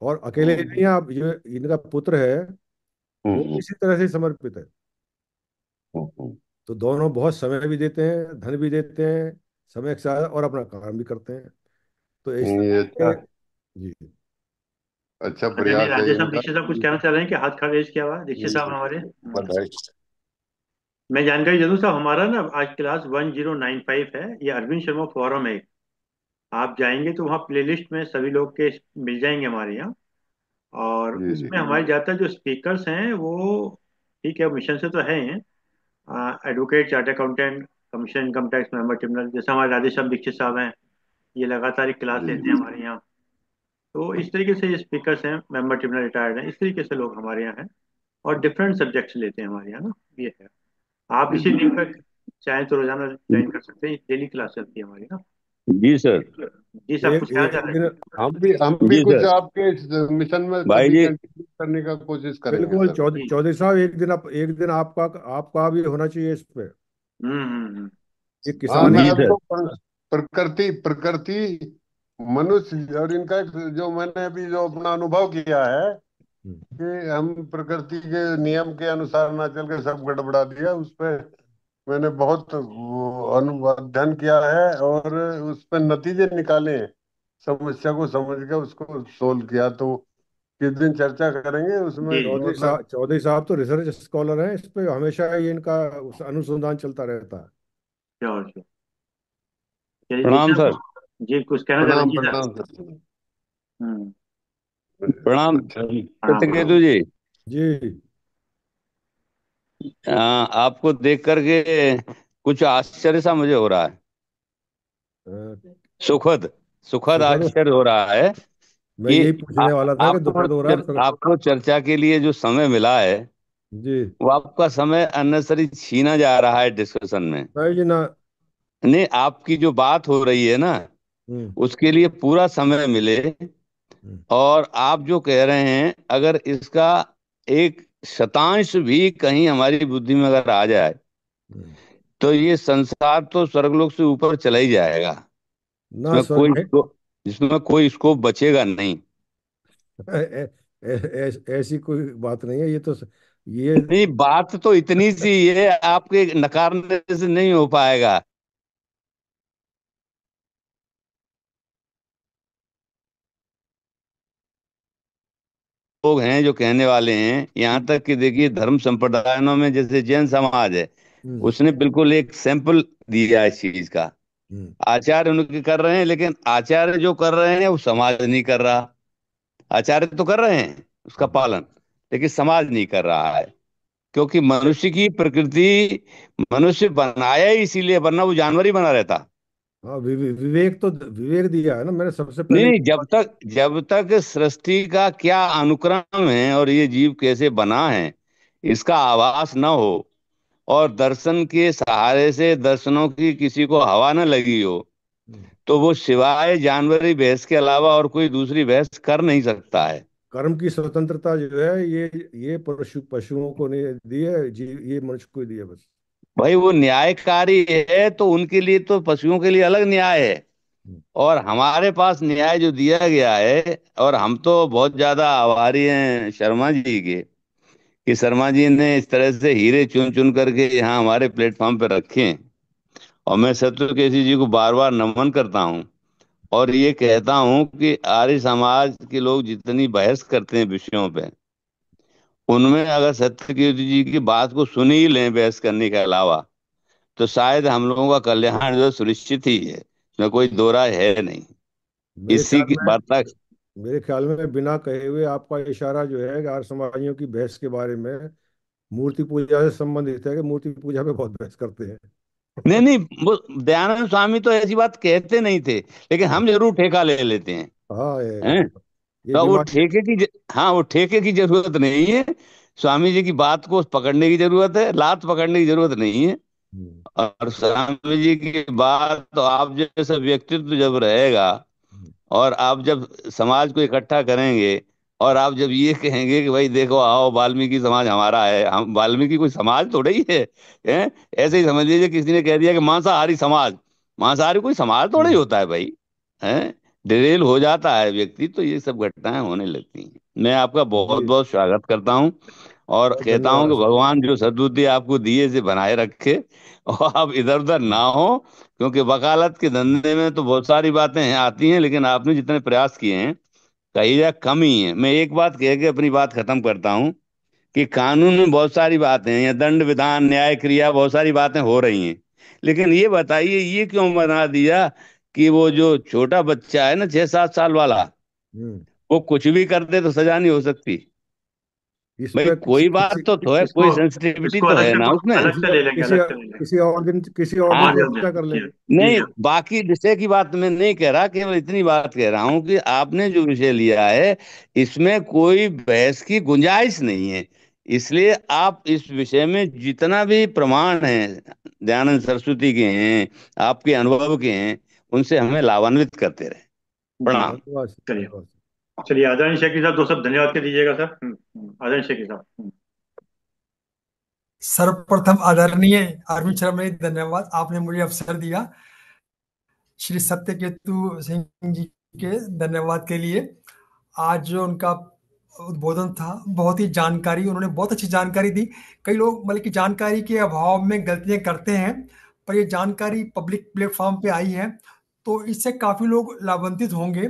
और अकेले नहीं हम्म हैं आप, ये इनका पुत्र है, वो हम्म इसी तरह से समर्पित है। हम्म। तो दोनों बहुत समय भी देते हैं, धन भी देते हैं समय के साथ, और अपना काम भी करते हैं। तो इस ये तरह अच्छा, के जी। अच्छा आदरणीय प्रयास है राजेश साहब, इनका। दीक्षित साहब कुछ कहना चाह रहे हैं कि हाथ खड़ा रेज किया हुआ है? दीक्षित जी, साहब हमारे बधाई। मैं जानकारी दे दूं साहब, हमारा ना आज क्लास 1095 है, ये अरविंद शर्मा फोरम है। आप जाएंगे तो वहाँ प्लेलिस्ट में सभी लोग के मिल जाएंगे हमारे यहाँ। और जी जी उसमें हमारे ज़्यादातर जो स्पीकर्स हैं वो ठीक है, मिशन से तो है ही हैं। Advocate, chart accountant, commission income tax member tribunal, जैसे हमारे राधे श्याम दीक्षित साहब हैं, ये लगातार एक क्लास जी लेते हैं हमारे यहाँ। तो इस तरीके से ये स्पीकर्स हैं, मेंबर ट्रिब्यूनल रिटायर्ड हैं, इस तरीके से लोग हमारे यहाँ हैं। और डिफरेंट सब्जेक्ट्स लेते हैं हमारे यहाँ ना, ये है। आप जी इसी जी। लिंक पर चाहें तो रोजाना ज्वाइन कर सकते हैं, डेली क्लास चलती है हमारी ना। जी सर। जी साहब, कुछ कहना चाह एक रहे दिन हैं? हम भी जी कुछ सर। आपके इस मिशन में भाई कभी जी। कंट्रीब्यूट करने का कोशिश करेंगे बिल्कुल सर। चौधरी जी। चौधरी साहब, एक दिन आपका आपका भी होना चाहिए इस पे। ये हाँ, किसान मैं जी सर। आपको प्रकृति प्रकृति मनुष्य और इनका जो मैंने अभी जो अपना अनुभव किया है हम्म, कि हम प्रकृति के नियम के अनुसार ना चल के सब गड़बड़ा दिया। उस पे मैंने बहुत अध्ययन किया है और उस पे नतीजे निकाले हैं। समस्या को समझ के उसको सोल्व किया। तो किस दिन चर्चा करेंगे उसमें, जी जी। मतलब। चौधरी साहब तो रिसर्च स्कॉलर हैं, इस पे हमेशा ये इनका अनुसंधान चलता रहता है। Sure sure. चलिए प्रणाम दीक्षा सर। कुछ जी कुछ कहना चाह रहे हैं प्रणाम जी सर? प्रणाम सर। हम्म। प्रणाम अच्छा। प्रणाम प्रणाम। सत्यकेतु जी। जी। आपको देख करके कुछ आश्चर्य सा मुझे हो रहा है। अ, सुखद सुखद सुखद। आश्चर्य हो रहा है मैं कि यही पूछने वाला था कि दुखद हो रहा है फिर। आपको चर्चा के लिए जो समय मिला है, जी। वो आपका समय अननेसरी छीना जा रहा है डिस्कशन में। नहीं जी ना। नहीं, आपकी जो बात हो रही है ना, हम्म उसके लिए पूरा समय मिले। हम्म और आप जो कह रहे हैं, अगर इसका एक शतांश भी कहीं हमारी बुद्धि में अगर आ जाए, हम्म। तो ये संसार तो स्वर्गलोक से ऊपर चला ही जाएगा। ना इसमें स्वर्ग है। इसमें कोई स्कोप बचेगा नहीं। ऐसी कोई बात नहीं है, ये तो ये नहीं, बात तो इतनी सी है, आपके नकारने से नहीं हो पाएगा। लोग हैं जो कहने वाले हैं, यहाँ तक कि देखिए धर्म संप्रदायों में जैसे जैन समाज है, हम्म उसने बिल्कुल एक सैंपल दिया है इस चीज का। हम्म आचार्य उनके कर रहे हैं, लेकिन आचार्य जो कर रहे हैं वो समाज नहीं कर रहा। आचार्य तो कर रहे हैं उसका हम्म। पालन, लेकिन समाज नहीं कर रहा है। क्योंकि मनुष्य की प्रकृति, मनुष्य बनाया ही इसीलिए, वरना वो जानवर ही बना रहता। हाँ, विवेक तो विवेक दिया है ना मैंने सबसे नहीं पहले। नहीं, जब तक सृष्टि का क्या अनुक्रम है और ये जीव कैसे बना है, इसका आभास न हो, और दर्शन के सहारे से दर्शनों की किसी को हवा न लगी हो, हम्म। तो वो सिवाय जानवरी बहस के अलावा और कोई दूसरी बहस कर नहीं सकता है। कर्म की स्वतंत्रता जो है, ये पशुओं को नहीं दी है जी, ये मनुष्य को ही दी है बस। भाई वो न्यायकारी है तो उनके लिए तो पशुओं के लिए अलग न्याय है, और हमारे पास न्याय जो दिया गया है, और हम तो बहुत ज्यादा आभारी हैं शर्मा जी के, कि शर्मा जी ने इस तरह से हीरे चुन चुन करके यहाँ हमारे प्लेटफॉर्म पे रखे हैं। और मैं सत्य जी को बार बार नमन करता हूँ, और ये कहता हूँ कि आर्य समाज के लोग जितनी बहस करते हैं विषयों पे, उनमें अगर सत्यकीर्ति जी की बात को सुन ही लें बहस करने के अलावा, तो शायद हम लोगों का कल्याण जो है सुनिश्चित ही है, इसमें कोई दो राय है नहीं। मेरे इसी ख्याल की में वार्ता। मेरे ख्याल में बिना कहे हुए आपका इशारा जो है आर्य समाजियों की बहस के बारे में मूर्ति पूजा से संबंधित है, कि मूर्ति पूजा पे बहुत बहस करते हैं। नहीं नहीं, वो दयानंद स्वामी तो ऐसी बात कहते नहीं थे, लेकिन हम जरूर ठेका ले लेते हैं। हाँ, हैं? ये तो वो दिमाग। हाँ, वो ठेके की जरूरत नहीं है। स्वामी जी की बात को पकड़ने की जरूरत है, लात पकड़ने की जरूरत नहीं है। हम्म, और स्वामी जी की बात तो आप जैसा व्यक्तित्व जब रहेगा, और आप जब समाज को इकट्ठा करेंगे, और आप जब ये कहेंगे कि भाई देखो आओ वाल्मीकि समाज हमारा है, हम वाल्मीकि कोई समाज थोड़ा ही है, हैं? ऐसे ही समझ लीजिए किसी ने कह दिया कि मांसाहारी समाज, मांसाहारी कोई समाज थोड़ा ही हम्म, होता है भाई, हैं? डिरेल हो जाता है व्यक्ति, तो ये सब घटनाएं होने लगती हैं। मैं आपका बहुत जी, बहुत स्वागत करता हूँ, और बहुत कहता हूँ धन्यवाद कि सर। भगवान जो सद्बुद्धि आपको दिए से बनाए रखे, और आप इधर उधर ना हो, क्योंकि वकालत के धंधे में तो बहुत सारी बातें हैं आती हैं, लेकिन आपने जितने प्रयास किए हैं कहीं या कम ही है। मैं एक बात कह के अपनी बात खत्म करता हूँ, कि कानून में बहुत सारी बातें हैं, या दंड विधान न्याय क्रिया बहुत सारी बातें हो रही हैं, लेकिन ये बताइए ये क्यों बना दिया कि वो जो छोटा बच्चा है ना 6-7 साल वाला, हम्म वो कुछ भी कर दे तो सजा नहीं हो सकती? इस भाई पे कोई बात किसी तो है, इसको कोई सेंसिटिविटी इसको तो है ना उसमें। अलग से ले लेंगे, किसी अलग से ले लेंगे। किसी और दिन हाँ, चर्चा कर जी लेंगे। जी नहीं, हाँ। बाकी विषय की बात मैं नहीं कह रहा, केवल इतनी बात कह रहा हूं कि आपने जो विषय लिया है इसमें कोई बहस की गुंजाइश नहीं है। इसलिए आप इस विषय में जितना भी प्रमाण है दयानंद सरस्वती के हैं, आपके अनुभव के हैं, उनसे हमें लाभान्वित करते रहे। जी प्रणाम। धन्यवाद सर, चलिए। धन्यवाद सर। चलिए आदरणीय शेखी साहब, दो सब धन्यवाद के दीजिएगा सर। आदरणीय शेखी साहब। सर्वप्रथम आदरणीय अरविंद शर्मा जी, धन्यवाद, आपने मुझे अवसर दिया। श्री सत्यकेतु सिंह जी के धन्यवाद के लिए। आज जो उनका उद्बोधन था, बहुत ही जानकारी, उन्होंने बहुत अच्छी जानकारी दी। कई लोग मतलब कि जानकारी के अभाव में गलतियां करते हैं, पर ये जानकारी पब्लिक प्लेटफॉर्म पे आई है, तो इससे काफी लोग लाभान्वित होंगे।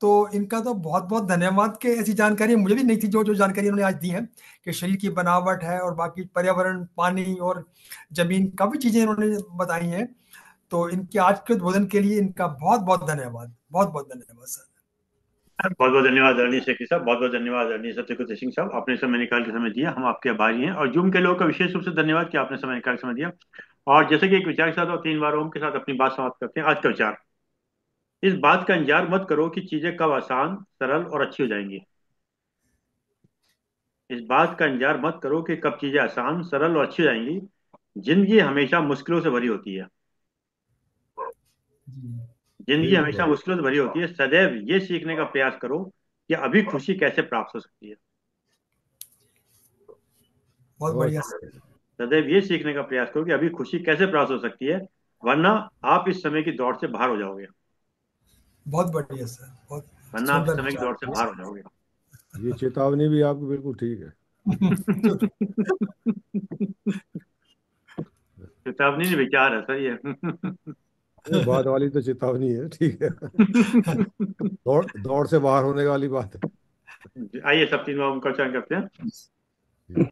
तो इनका तो बहुत बहुत धन्यवाद, कि ऐसी जानकारी मुझे भी नहीं थी जो जो जानकारी उन्होंने आज दी है, कि शरीर की बनावट है और बाकी पर्यावरण, पानी और जमीन, काफी चीजें इन्होंने बताई हैं। तो इनके आज के उद्बोधन के लिए इनका बहुत बहुत धन्यवाद, बहुत बहुत धन्यवाद सर। बहुत बहुत धन्यवाद आदरणीय शेखी साहब, बहुत बहुत धन्यवाद आदरणीय सत्यकृत सिंह साहब, आपने समय निकाल के समय दिया, हम आपके आभारी हैं। और जूम के लोगों का विशेष रूप से धन्यवाद कि आपने समय निकाल के समय दिया। और जैसे कि एक विचार के साथ और 3 बार ओम के साथ अपनी बात समाप्त करते हैं। आज का विचार: इस बात का इंतजार मत करो कि चीजें कब आसान, सरल और अच्छी हो जाएंगी। इस बात का इंतजार मत करो कि कब चीजें आसान, सरल और अच्छी हो जाएंगी। जिंदगी हमेशा मुश्किलों से भरी होती है। जिंदगी बिल्कुल हमेशा भाई। मुश्किलों से भरी होती है। सदैव ये सीखने का प्रयास करो कि अभी खुशी कैसे प्राप्त हो सकती है। बहुत बहुत बढ़िया सर। बढ़िया। सदैव ये सीखने का प्रयास करो कि अभी खुशी कैसे प्राप्त हो सकती है, वरना आप इस समय की दौड़ से बाहर हो जाओगे। बहुत बढ़िया सर, बहुत वरना आप इस सुंदर समय की विचार दौड़ से बाहर हो जाओगे। ये चेतावनी भी आपकी बिल्कुल ठीक है। चेतावनी नहीं, विचार है सर ये। ये बाद वाली तो चेतावनी है, ठीक है। दौड़ से बाहर होने वाली बात है। आइए सब 3 बार उनका उच्चारण करते हैं। जी।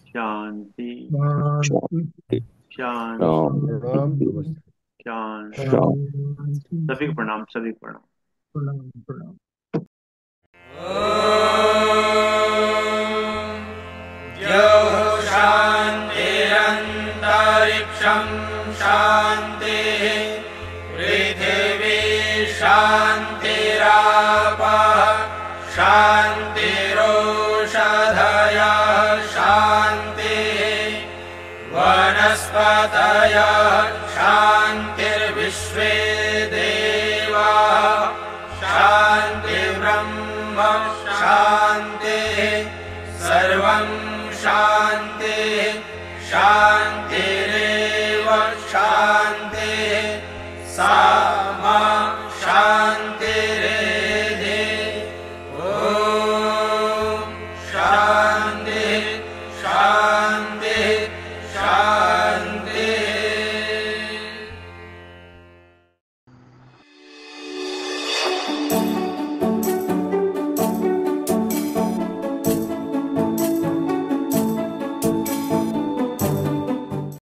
शांति, शांति। शांति, राम। प्रणाम, नमस्ते। शांति। शांति। सभी को प्रणाम, सभी को प्रणाम। प्रणाम प्रणाम। द्यौः शान्तिरन्तरिक्षं शान्तिः पृथिवी शान्तिरापः शान्तिरोषधयः शान्तिः वनस्पतयः शान्तिर्विश्वे देवाः शान्तिर्ब्रह्म शान्तिः सर्वं शान्तिः शान्तिरेव शान्तिः सा मा शान्तिरेधि। ॐ शान्ति।